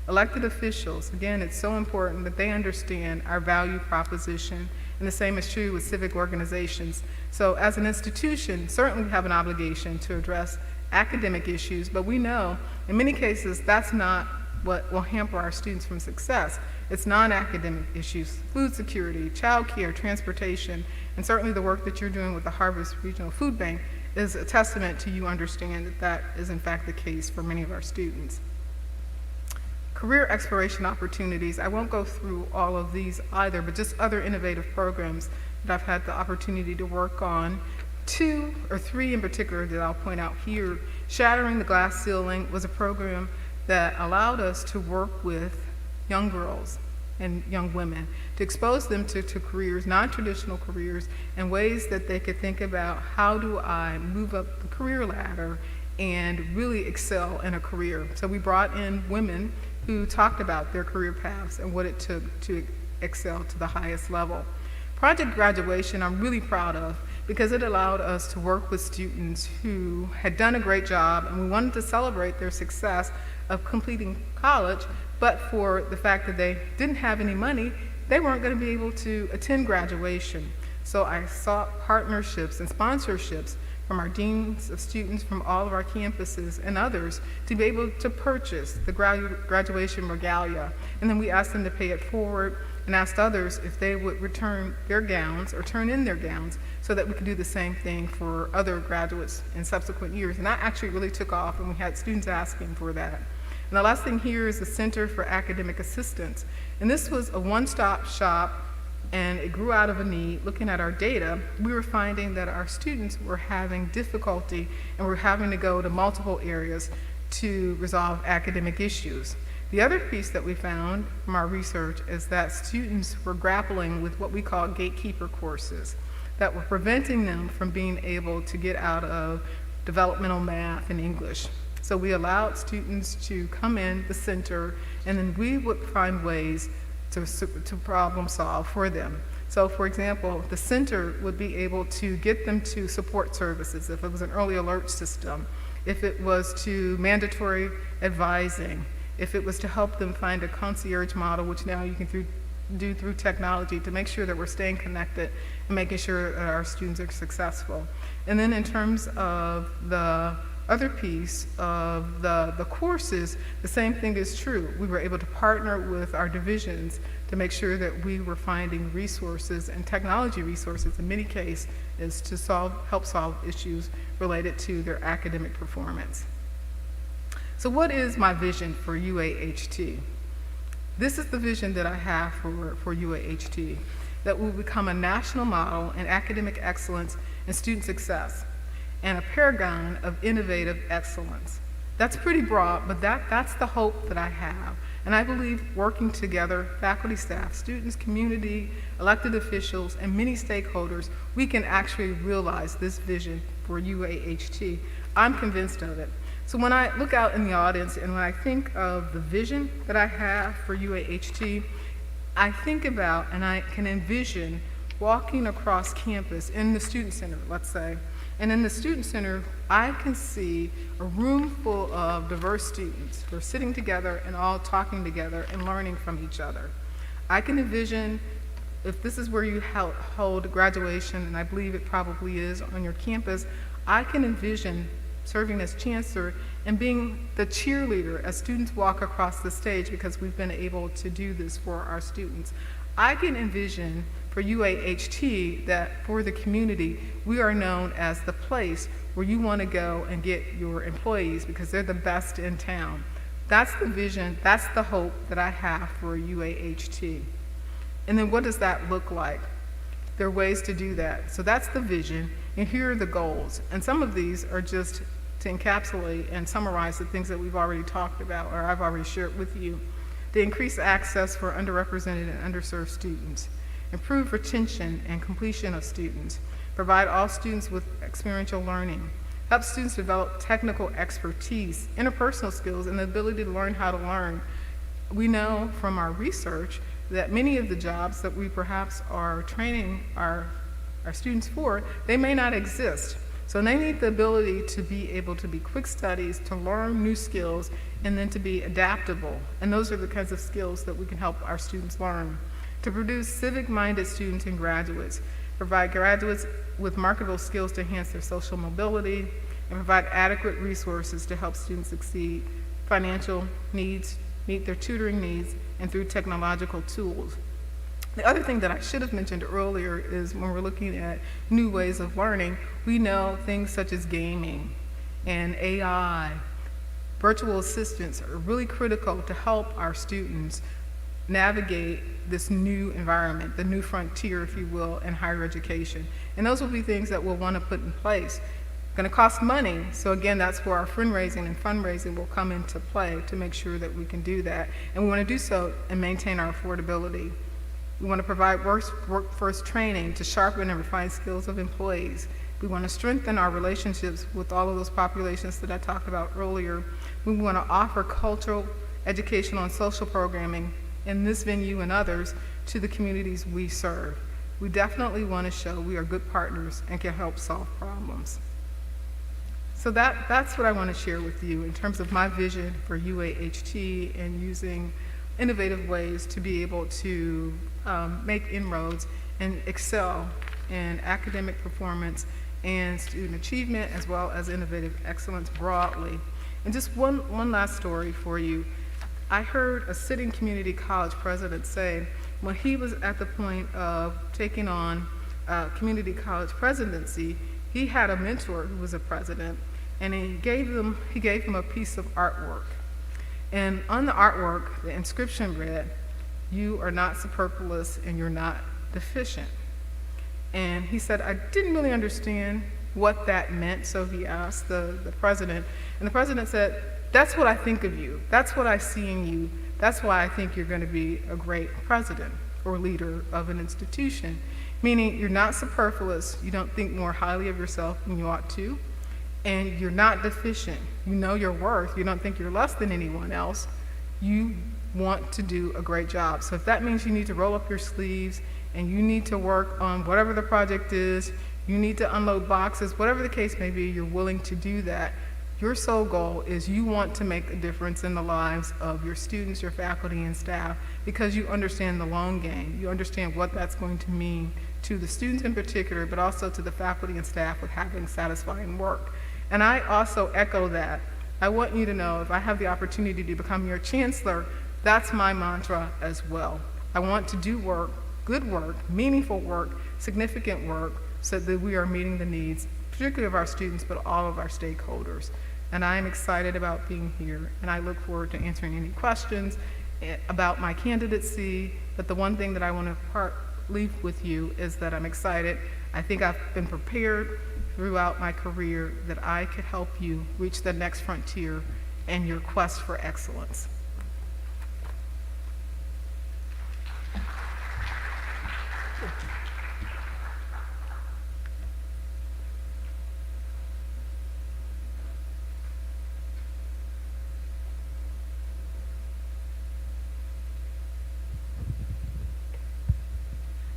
Elected officials, again, it's so important that they understand our value proposition, and the same is true with civic organizations. So as an institution, certainly we have an obligation to address academic issues, but we know in many cases that's not what will hamper our students from success. It's non-academic issues, food security, child care, transportation, and certainly the work that you're doing with the Harvest Regional Food Bank is a testament to you understand that that is in fact the case for many of our students. Career exploration opportunities, I won't go through all of these either, but just other innovative programs that I've had the opportunity to work on. 2 or 3 in particular that I'll point out here Shattering the Glass Ceiling was a program that allowed us to work with young girls and young women to expose them to careers, non-traditional careers, and ways that they could think about how do I move up the career ladder and really excel in a career. So we brought in women who talked about their career paths and what it took to excel to the highest level. Project Graduation I'm really proud of because it allowed us to work with students who had done a great job, and we wanted to celebrate their success of completing college, but for the fact that they didn't have any money, they weren't going to be able to attend graduation. So I sought partnerships and sponsorships from our deans of students from all of our campuses and others to be able to purchase the graduation regalia. And then we asked them to pay it forward and asked others if they would return their gowns or turn in their gowns so that we could do the same thing for other graduates in subsequent years. And that actually really took off, and we had students asking for that. And the last thing here is the Center for Academic Assistance. And this was a one-stop shop, and it grew out of a need. Looking at our data, we were finding that our students were having difficulty and were having to go to multiple areas to resolve academic issues. The other piece that we found from our research is that students were grappling with what we call gatekeeper courses that were preventing them from being able to get out of developmental math and English. So we allowed students to come in the center, and then we would find ways to problem solve for them. So for example, the center would be able to get them to support services if it was an early alert system, if it was to mandatory advising, if it was to help them find a concierge model, which now you can do through technology to make sure that we're staying connected and making sure that our students are successful. And then in terms of the other piece of the courses, the same thing is true. We were able to partner with our divisions to make sure that we were finding resources and technology resources in many cases to help solve issues related to their academic performance. So what is my vision for UAHT? This is the vision that I have for UAHT, that we will become a national model in academic excellence and student success, and a paragon of innovative excellence. That's pretty broad, but that's the hope that I have. And I believe working together, faculty, staff, students, community, elected officials, and many stakeholders, we can actually realize this vision for UAHT. I'm convinced of it. So when I look out in the audience and when I think of the vision that I have for UAHT, I think about and I can envision walking across campus in the student center, let's say. And in the student center, I can see a room full of diverse students who are sitting together and all talking together and learning from each other. I can envision, if this is where you hold graduation, and I believe it probably is on your campus, I can envision serving as chancellor and being the cheerleader as students walk across the stage, because we've been able to do this for our students. I can envision for UAHT that for the community, we are known as the place where you want to go and get your employees because they're the best in town. That's the vision, that's the hope that I have for UAHT. And then what does that look like? There are ways to do that. So that's the vision, and here are the goals. And some of these are just to encapsulate and summarize the things that we've already talked about or I've already shared with you. To increase access for underrepresented and underserved students, improve retention and completion of students, provide all students with experiential learning, help students develop technical expertise, interpersonal skills, and the ability to learn how to learn. We know from our research that many of the jobs that we perhaps are training our students for, they may not exist. So they need the ability to be able to be quick studies, to learn new skills, and then to be adaptable. And those are the kinds of skills that we can help our students learn. To produce civic-minded students and graduates, provide graduates with marketable skills to enhance their social mobility, and provide adequate resources to help students succeed, financial needs, meet their tutoring needs, and through technological tools. The other thing that I should have mentioned earlier is when we're looking at new ways of learning, we know things such as gaming and AI, virtual assistants are really critical to help our students navigate this new environment, the new frontier, if you will, in higher education. And those will be things that we'll want to put in place. Going to cost money, so again, that's where our fundraising will come into play to make sure that we can do that. And we want to do so and maintain our affordability. We want to provide workforce training to sharpen and refine skills of employees. We want to strengthen our relationships with all of those populations that I talked about earlier. We want to offer cultural, educational, and social programming in this venue and others to the communities we serve. We definitely want to show we are good partners and can help solve problems. So that's what I want to share with you in terms of my vision for UAHT and using innovative ways to be able to make inroads and excel in academic performance and student achievement, as well as innovative excellence broadly. And just one last story for you. I heard a sitting community college president say when he was at the point of taking on community college presidency, he had a mentor who was a president, and he gave him a piece of artwork. And on the artwork, the inscription read, "You are not superfluous and you're not deficient." And he said, I didn't really understand what that meant, so he asked the president. And the president said, "That's what I think of you. That's what I see in you. That's why I think you're going to be a great president or leader of an institution." Meaning you're not superfluous, you don't think more highly of yourself than you ought to, and you're not deficient. You know your worth. You don't think you're less than anyone else. You want to do a great job. So if that means you need to roll up your sleeves and you need to work on whatever the project is, you need to unload boxes, whatever the case may be, you're willing to do that. Your sole goal is you want to make a difference in the lives of your students, your faculty, and staff, because you understand the long game. You understand what that's going to mean to the students in particular, but also to the faculty and staff with having satisfying work. And I also echo that. I want you to know if I have the opportunity to become your chancellor, that's my mantra as well. I want to do work, good work, meaningful work, significant work, so that we are meeting the needs, particularly of our students, but all of our stakeholders. And I am excited about being here, and I look forward to answering any questions about my candidacy. But the one thing that I want to leave with you is that I'm excited. I think I've been prepared throughout my career that I could help you reach the next frontier in your quest for excellence.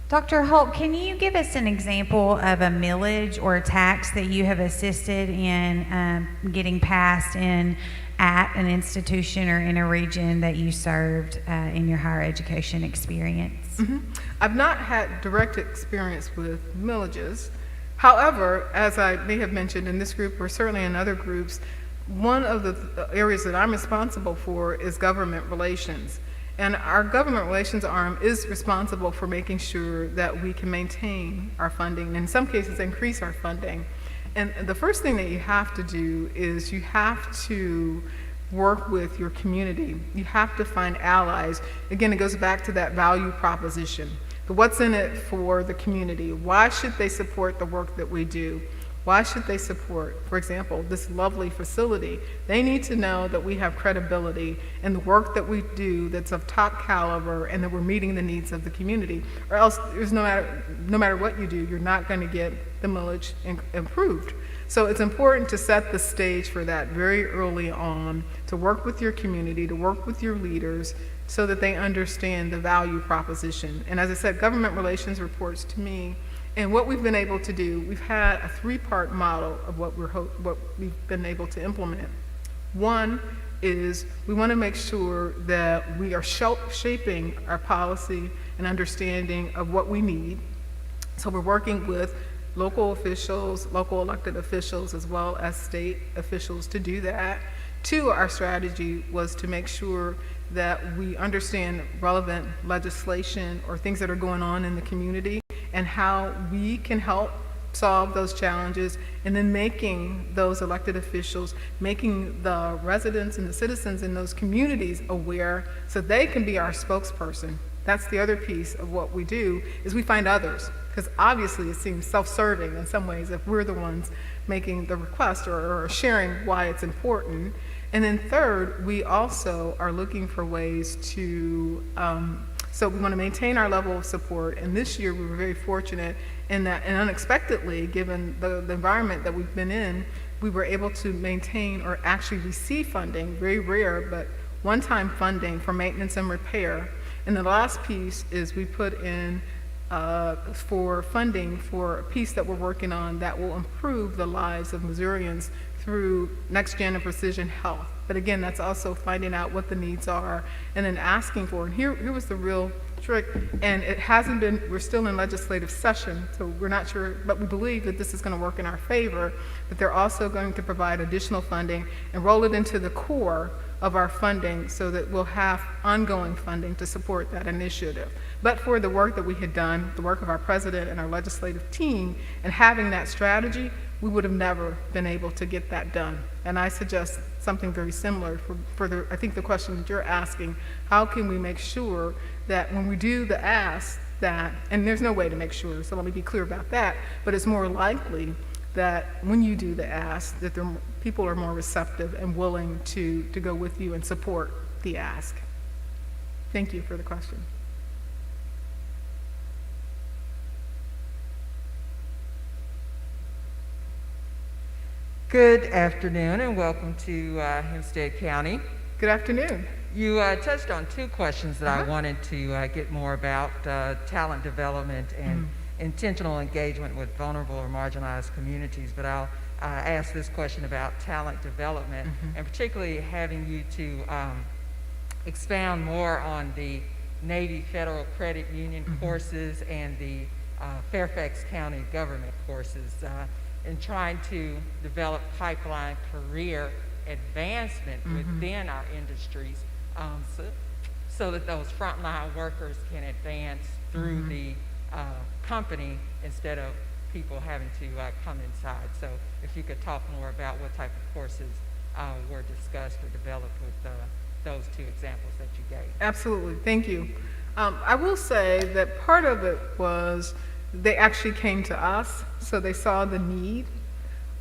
Dr. Holt, can you give us an example of a millage or a tax that you have assisted in getting passed at an institution or in a region that you served in your higher education experience? Mm-hmm. I've not had direct experience with millages. However, as I may have mentioned in this group or certainly in other groups, one of the areas that I'm responsible for is government relations. And our government relations arm is responsible for making sure that we can maintain our funding, and in some cases increase our funding. And the first thing that you have to do is you have to work with your community. You have to find allies. Again, it goes back to that value proposition. But what's in it for the community? Why should they support the work that we do? Why should they support, for example, this lovely facility? They need to know that we have credibility in the work that we do that's of top caliber and that we're meeting the needs of the community. Or else, there's no matter what you do, you're not going to get the millage improved. So it's important to set the stage for that very early on, to work with your community, to work with your leaders, so that they understand the value proposition. And as I said, government relations reports to me. And what we've been able to do, we've had a three-part model of what we've been able to implement. One is we want to make sure that we are shaping our policy and understanding of what we need. So we're working with local officials, local elected officials, as well as state officials to do that. Two, our strategy was to make sure that we understand relevant legislation or things that are going on in the community and how we can help solve those challenges, and then making those elected officials, making the residents and the citizens in those communities aware so they can be our spokesperson That's the other piece of what we do, is we find others. Because obviously it seems self-serving in some ways if we're the ones making the request or sharing why it's important. And then third, we also are looking for ways to, so we want to maintain our level of support. And this year we were very fortunate in that, and unexpectedly, given the environment that we've been in, we were able to maintain or actually receive funding, very rare, but one-time funding for maintenance and repair. And the last piece is we put in for funding for a piece that we're working on that will improve the lives of Missourians through Next Gen and Precision Health. But again, that's also finding out what the needs are and then asking for. And here was the real trick, and it hasn't been, we're still in legislative session, so we're not sure, but we believe that this is going to work in our favor, that they're also going to provide additional funding and roll it into the core of our funding so that we'll have ongoing funding to support that initiative. But for the work that we had done, the work of our president and our legislative team, and having that strategy, we would have never been able to get that done. And I suggest something very similar for the, I think the question that you're asking, how can we make sure that when we do the ask that, and there's no way to make sure, so let me be clear about that, but it's more likely that when you do the ask, that people are more receptive and willing to go with you and support the ask. Thank you for the question. Good afternoon and welcome to Hempstead County. Good afternoon. You touched on two questions that I wanted to get more about, talent development and intentional engagement with vulnerable or marginalized communities, but I'll ask this question about talent development and particularly having you to expound more on the Navy Federal Credit Union courses and the Fairfax County government courses in trying to develop pipeline career advancement within our industries so that those frontline workers can advance through the company instead of people having to come inside. So if you could talk more about what type of courses were discussed or developed with those two examples that you gave. Absolutely, thank you. I will say that part of it was they actually came to us, so they saw the need,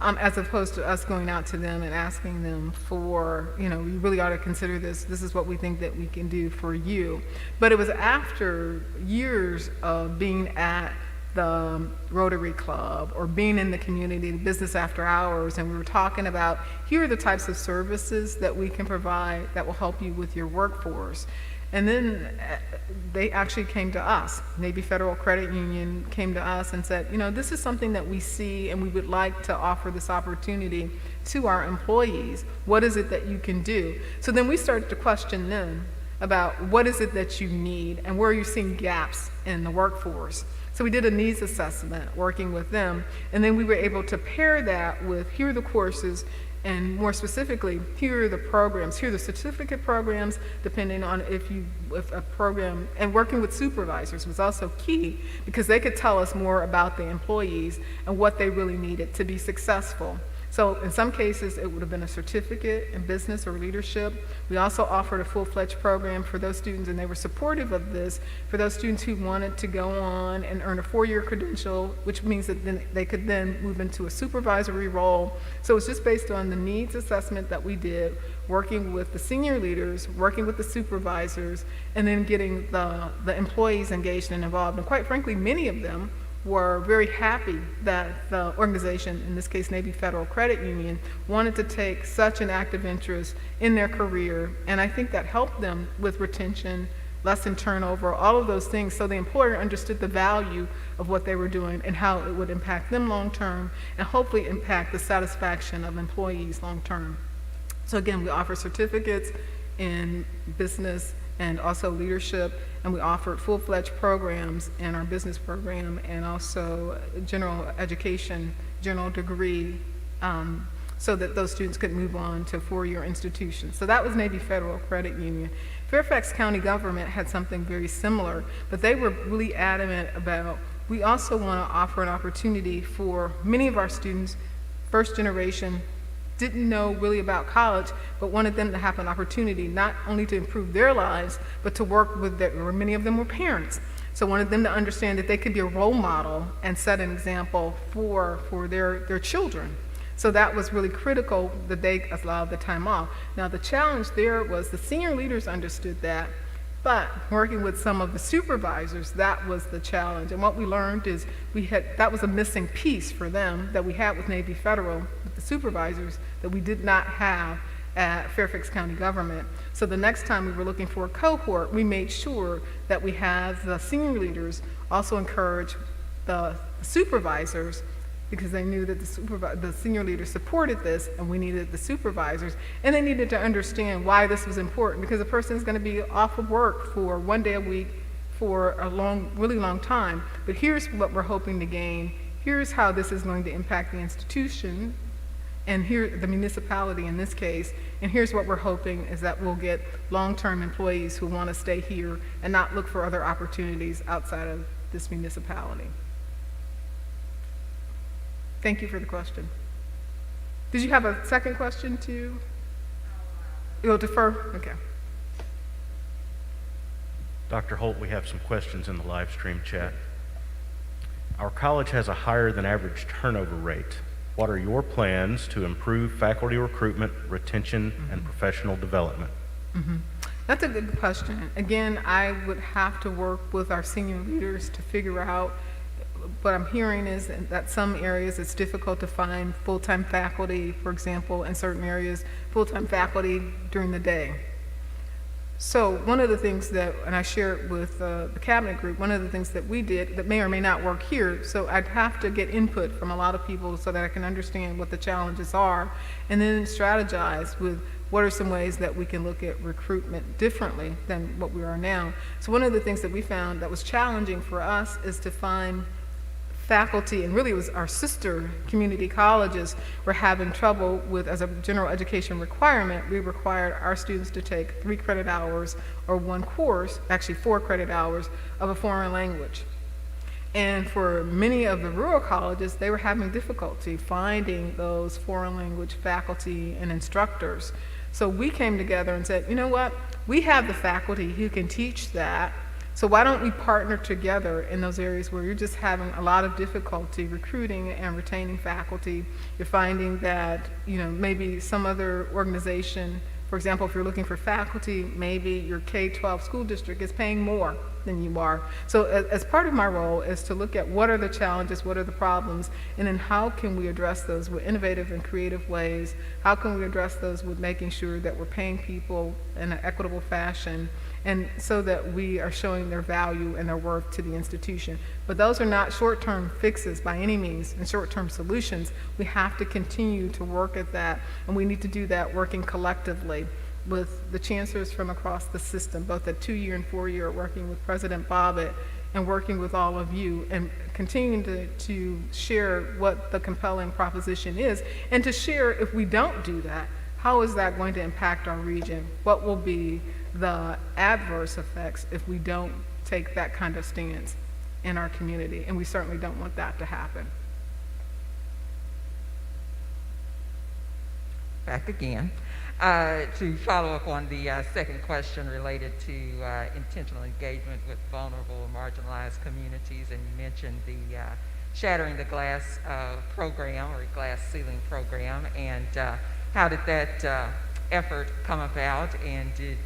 as opposed to us going out to them and asking them for, you know, you really ought to consider this, this is what we think that we can do for you. But it was after years of being at the Rotary Club or being in the community, business after hours, and we were talking about, here are the types of services that we can provide that will help you with your workforce. And then they actually came to us. Navy Federal Credit Union came to us and said, you know, this is something that we see and we would like to offer this opportunity to our employees. What is it that you can do? So then we started to question them about what is it that you need and where are you seeing gaps in the workforce. So we did a needs assessment working with them, and then we were able to pair that with, here are the courses, and more specifically, here are the programs, here are the certificate programs, depending on if a program, and working with supervisors was also key because they could tell us more about the employees and what they really needed to be successful. So in some cases, it would have been a certificate in business or leadership. We also offered a full-fledged program for those students, and they were supportive of this, for those students who wanted to go on and earn a 4-year credential, which means that then they could then move into a supervisory role. So it's just based on the needs assessment that we did, working with the senior leaders, working with the supervisors, and then getting the employees engaged and involved. And quite frankly, many of them were very happy that the organization, in this case Navy Federal Credit Union, wanted to take such an active interest in their career, and I think that helped them with retention, lessen turnover, all of those things, so the employer understood the value of what they were doing and how it would impact them long term and hopefully impact the satisfaction of employees long term. So again, we offer certificates in business and also leadership, and we offered full-fledged programs in our business program and also general education, general degree, so that those students could move on to 4-year institutions. So that was Navy Federal Credit Union. Fairfax County government had something very similar, but they were really adamant about, we also want to offer an opportunity for many of our students, first generation didn't know really about college, but wanted them to have an opportunity not only to improve their lives, but to work with many of them were parents. So wanted them to understand that they could be a role model and set an example for their children. So that was really critical that they allowed the time off. Now the challenge there was the senior leaders understood that, but working with some of the supervisors, that was the challenge. And what we learned is that was a missing piece for them that we had with Navy Federal, with the supervisors, that we did not have at Fairfax County government. So the next time we were looking for a cohort, we made sure that we had the senior leaders also encourage the supervisors, because they knew that the senior leaders supported this, and we needed the supervisors, and they needed to understand why this was important, because a person is going to be off of work for 1 day a week for a really long time. But here's what we're hoping to gain. Here's how this is going to impact the institution, and here the municipality in this case, and here's what we're hoping is that we'll get long-term employees who want to stay here and not look for other opportunities outside of this municipality. Thank you for the question. Did you have a second question too? You'll defer? Okay. Dr. Holt, we have some questions in the live stream chat. Our college has a higher than average turnover rate. What are your plans to improve faculty recruitment, retention, and professional development? That's a good question. Again, I would have to work with our senior leaders to figure out. What I'm hearing is that some areas it's difficult to find full-time faculty, for example, in certain areas, full-time faculty during the day. So one of the things that, and I shared with the cabinet group, one of the things that we did that may or may not work here, so I'd have to get input from a lot of people so that I can understand what the challenges are, and then strategize with what are some ways that we can look at recruitment differently than what we are now. So one of the things that we found that was challenging for us is to find faculty, and really it was our sister community colleges were having trouble with, as a general education requirement, we required our students to take 3 credit hours or one course, actually 4 credit hours of a foreign language. And for many of the rural colleges, they were having difficulty finding those foreign language faculty and instructors. So we came together and said, you know what, we have the faculty who can teach that. So why don't we partner together in those areas where you're just having a lot of difficulty recruiting and retaining faculty. You're finding that, maybe some other organization, for example, if you're looking for faculty, maybe your K-12 school district is paying more than you are. So as part of my role is to look at what are the challenges, what are the problems, and then how can we address those with innovative and creative ways? How can we address those with making sure that we're paying people in an equitable fashion, and so that we are showing their value and their worth to the institution. But those are not short-term fixes by any means and short-term solutions. We have to continue to work at that, and we need to do that working collectively with the chancellors from across the system, both at 2-year and 4-year, working with President Bobbitt and working with all of you, and continuing to share what the compelling proposition is, and to share if we don't do that, how is that going to impact our region? What will be the adverse effects if we don't take that kind of stance in our community? And we certainly don't want that to happen. Back again. To follow up on the second question related to intentional engagement with vulnerable or marginalized communities, and you mentioned the Shattering the Glass program, or glass ceiling program, and how did that effort come about, and did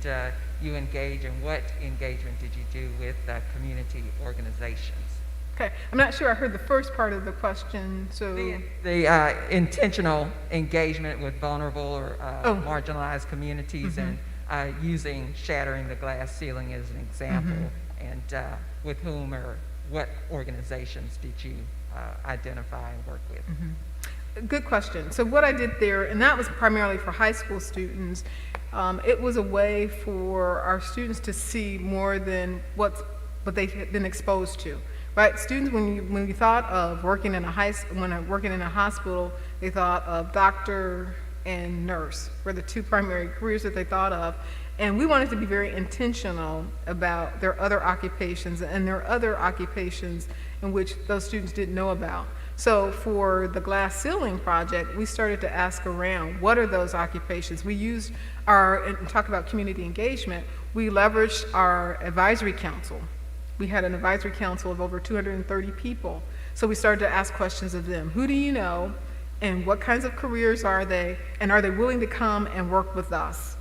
you engage, and what engagement did you do with community organizations? Okay, I'm not sure I heard the first part of the question, so. The intentional engagement with vulnerable or marginalized communities, and using Shattering the Glass Ceiling as an example, and with whom or what organizations did you identify and work with? Good question. So what I did there, and that was primarily for high school students, it was a way for our students to see more than what they've been exposed to. Right, students, when you thought of working in working in a hospital, they thought of doctor and nurse were the 2 primary careers that they thought of, and we wanted to be very intentional about their other occupations, and there are other occupations in which those students didn't know about. So for the glass ceiling project, we started to ask around, what are those occupations? We used and talk about community engagement, we leveraged our advisory council. We had an advisory council of over 230 people. So we started to ask questions of them. Who do you know, and what kinds of careers are they, and are they willing to come and work with us?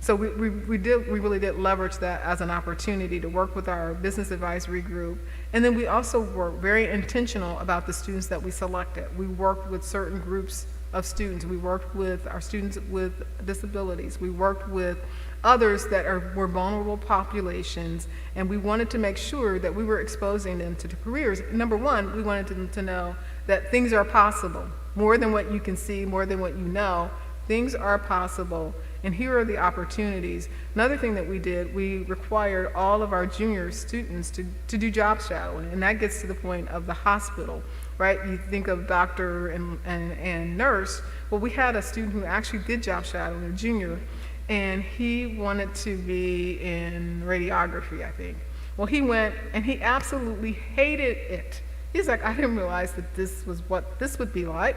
So we really did leverage that as an opportunity to work with our business advisory group. And then we also were very intentional about the students that we selected. We worked with certain groups of students. We worked with our students with disabilities. We worked with others that were vulnerable populations, and we wanted to make sure that we were exposing them to the careers. Number one, we wanted them to know that things are possible. More than what you can see, more than what you know, things are possible. And here are the opportunities. Another thing that we did, we required all of our junior students to do job shadowing, and that gets to the point of the hospital, right? You think of doctor and nurse. Well, we had a student who actually did job shadowing, a junior, and he wanted to be in radiography, I think. Well, he went, and he absolutely hated it. He's like, I didn't realize that this was what this would be like.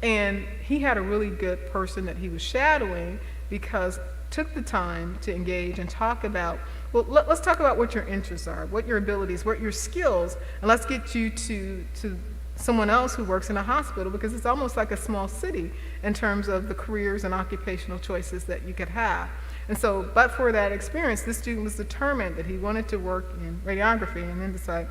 And he had a really good person that he was shadowing, because took the time to engage and talk about, well, let's talk about what your interests are, what your abilities, what your skills, and let's get you to someone else who works in a hospital, because it's almost like a small city in terms of the careers and occupational choices that you could have. And so, but for that experience, this student was determined that he wanted to work in radiography, and then decided,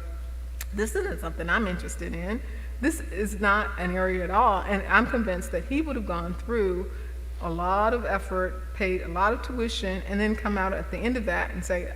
this isn't something I'm interested in. This is not an area at all, and I'm convinced that he would have gone through a lot of effort, paid a lot of tuition, and then come out at the end of that and say,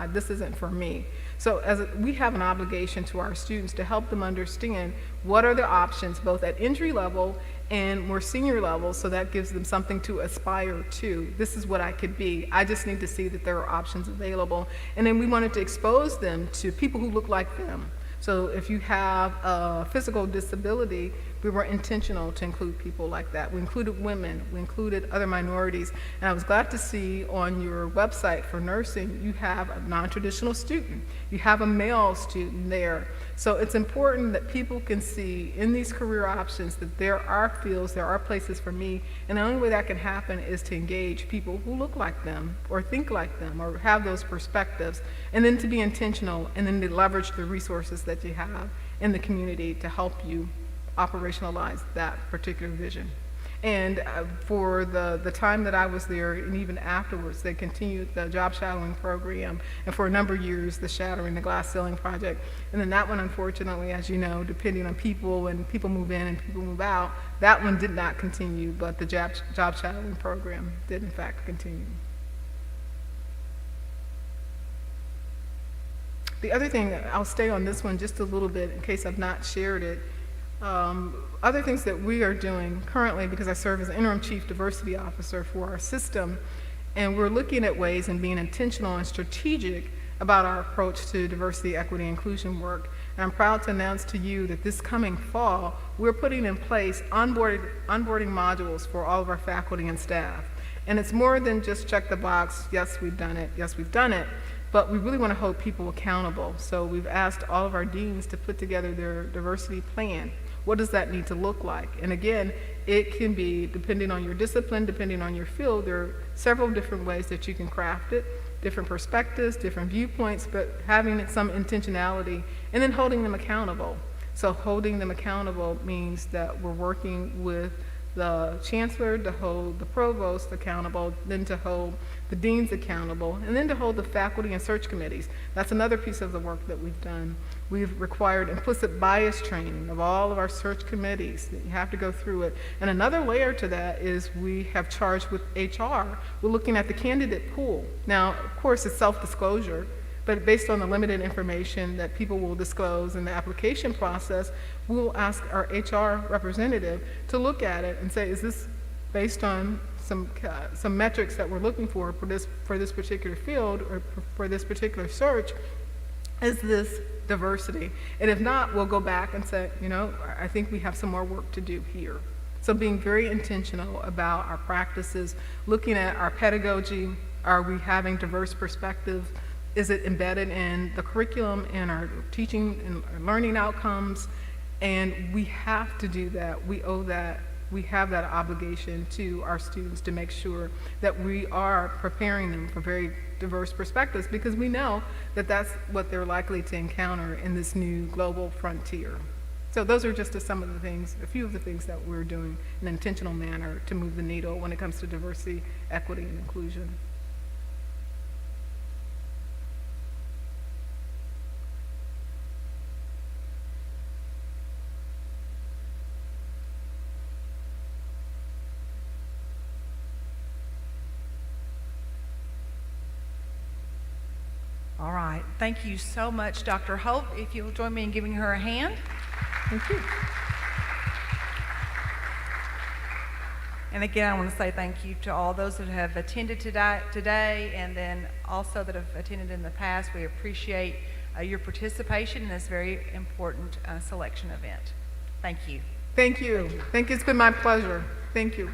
this isn't for me. So we have an obligation to our students to help them understand what are the options, both at entry level and more senior levels, so that gives them something to aspire to. This is what I could be. I just need to see that there are options available. And then we wanted to expose them to people who look like them. So if you have a physical disability, we were intentional to include people like that. We included women, we included other minorities, and I was glad to see on your website for nursing, you have a non-traditional student. You have a male student there. So it's important that people can see in these career options that there are fields, there are places for me, and the only way that can happen is to engage people who look like them, or think like them, or have those perspectives, and then to be intentional, and then to leverage the resources that you have in the community to help you operationalize that particular vision. And for the time that I was there, and even afterwards, they continued the job shadowing program, and for a number of years, the Shattering the Glass Ceiling project. And then that one, unfortunately, as you know, depending on people, and people move in and people move out, that one did not continue, but the job shadowing program did in fact continue. The other thing, I'll stay on this one just a little bit in case I've not shared it. Other things that we are doing currently, because I serve as interim chief diversity officer for our system, and we're looking at ways and being intentional and strategic about our approach to diversity, equity, and inclusion work. And I'm proud to announce to you that this coming fall, we're putting in place onboarding modules for all of our faculty and staff. And it's more than just check the box, yes, we've done it, yes, we've done it. But we really want to hold people accountable. So we've asked all of our deans to put together their diversity plan. What does that need to look like? And again, it can be, depending on your discipline, depending on your field, there are several different ways that you can craft it, different perspectives, different viewpoints, but having some intentionality, and then holding them accountable. So holding them accountable means that we're working with the chancellor to hold the provost accountable, then to hold the deans accountable, and then to hold the faculty and search committees. That's another piece of the work that we've done. We've required implicit bias training of all of our search committees. You have to go through it. And another layer to that is we have charged with HR. We're looking at the candidate pool. Now, of course, it's self-disclosure, but based on the limited information that people will disclose in the application process, we'll ask our HR representative to look at it and say, is this based on some metrics that we're looking for this particular field, or for this particular search? Is this diversity? And if not, we'll go back and say, you know, I think we have some more work to do here. So being very intentional about our practices, looking at our pedagogy, are we having diverse perspectives? Is it embedded in the curriculum and our teaching and learning outcomes? And we have to do that. We owe that. We have that obligation to our students to make sure that we are preparing them for very diverse perspectives, because we know that that's what they're likely to encounter in this new global frontier. So those are just some of the things, a few of the things that we're doing in an intentional manner to move the needle when it comes to diversity, equity, and inclusion. All right. Thank you so much, Dr. Holt. If you'll join me in giving her a hand. Thank you. And again, I want to say thank you to all those that have attended today, and then also that have attended in the past. We appreciate your participation in this very important selection event. Thank you. Thank you. Thank you. It's been my pleasure. Thank you.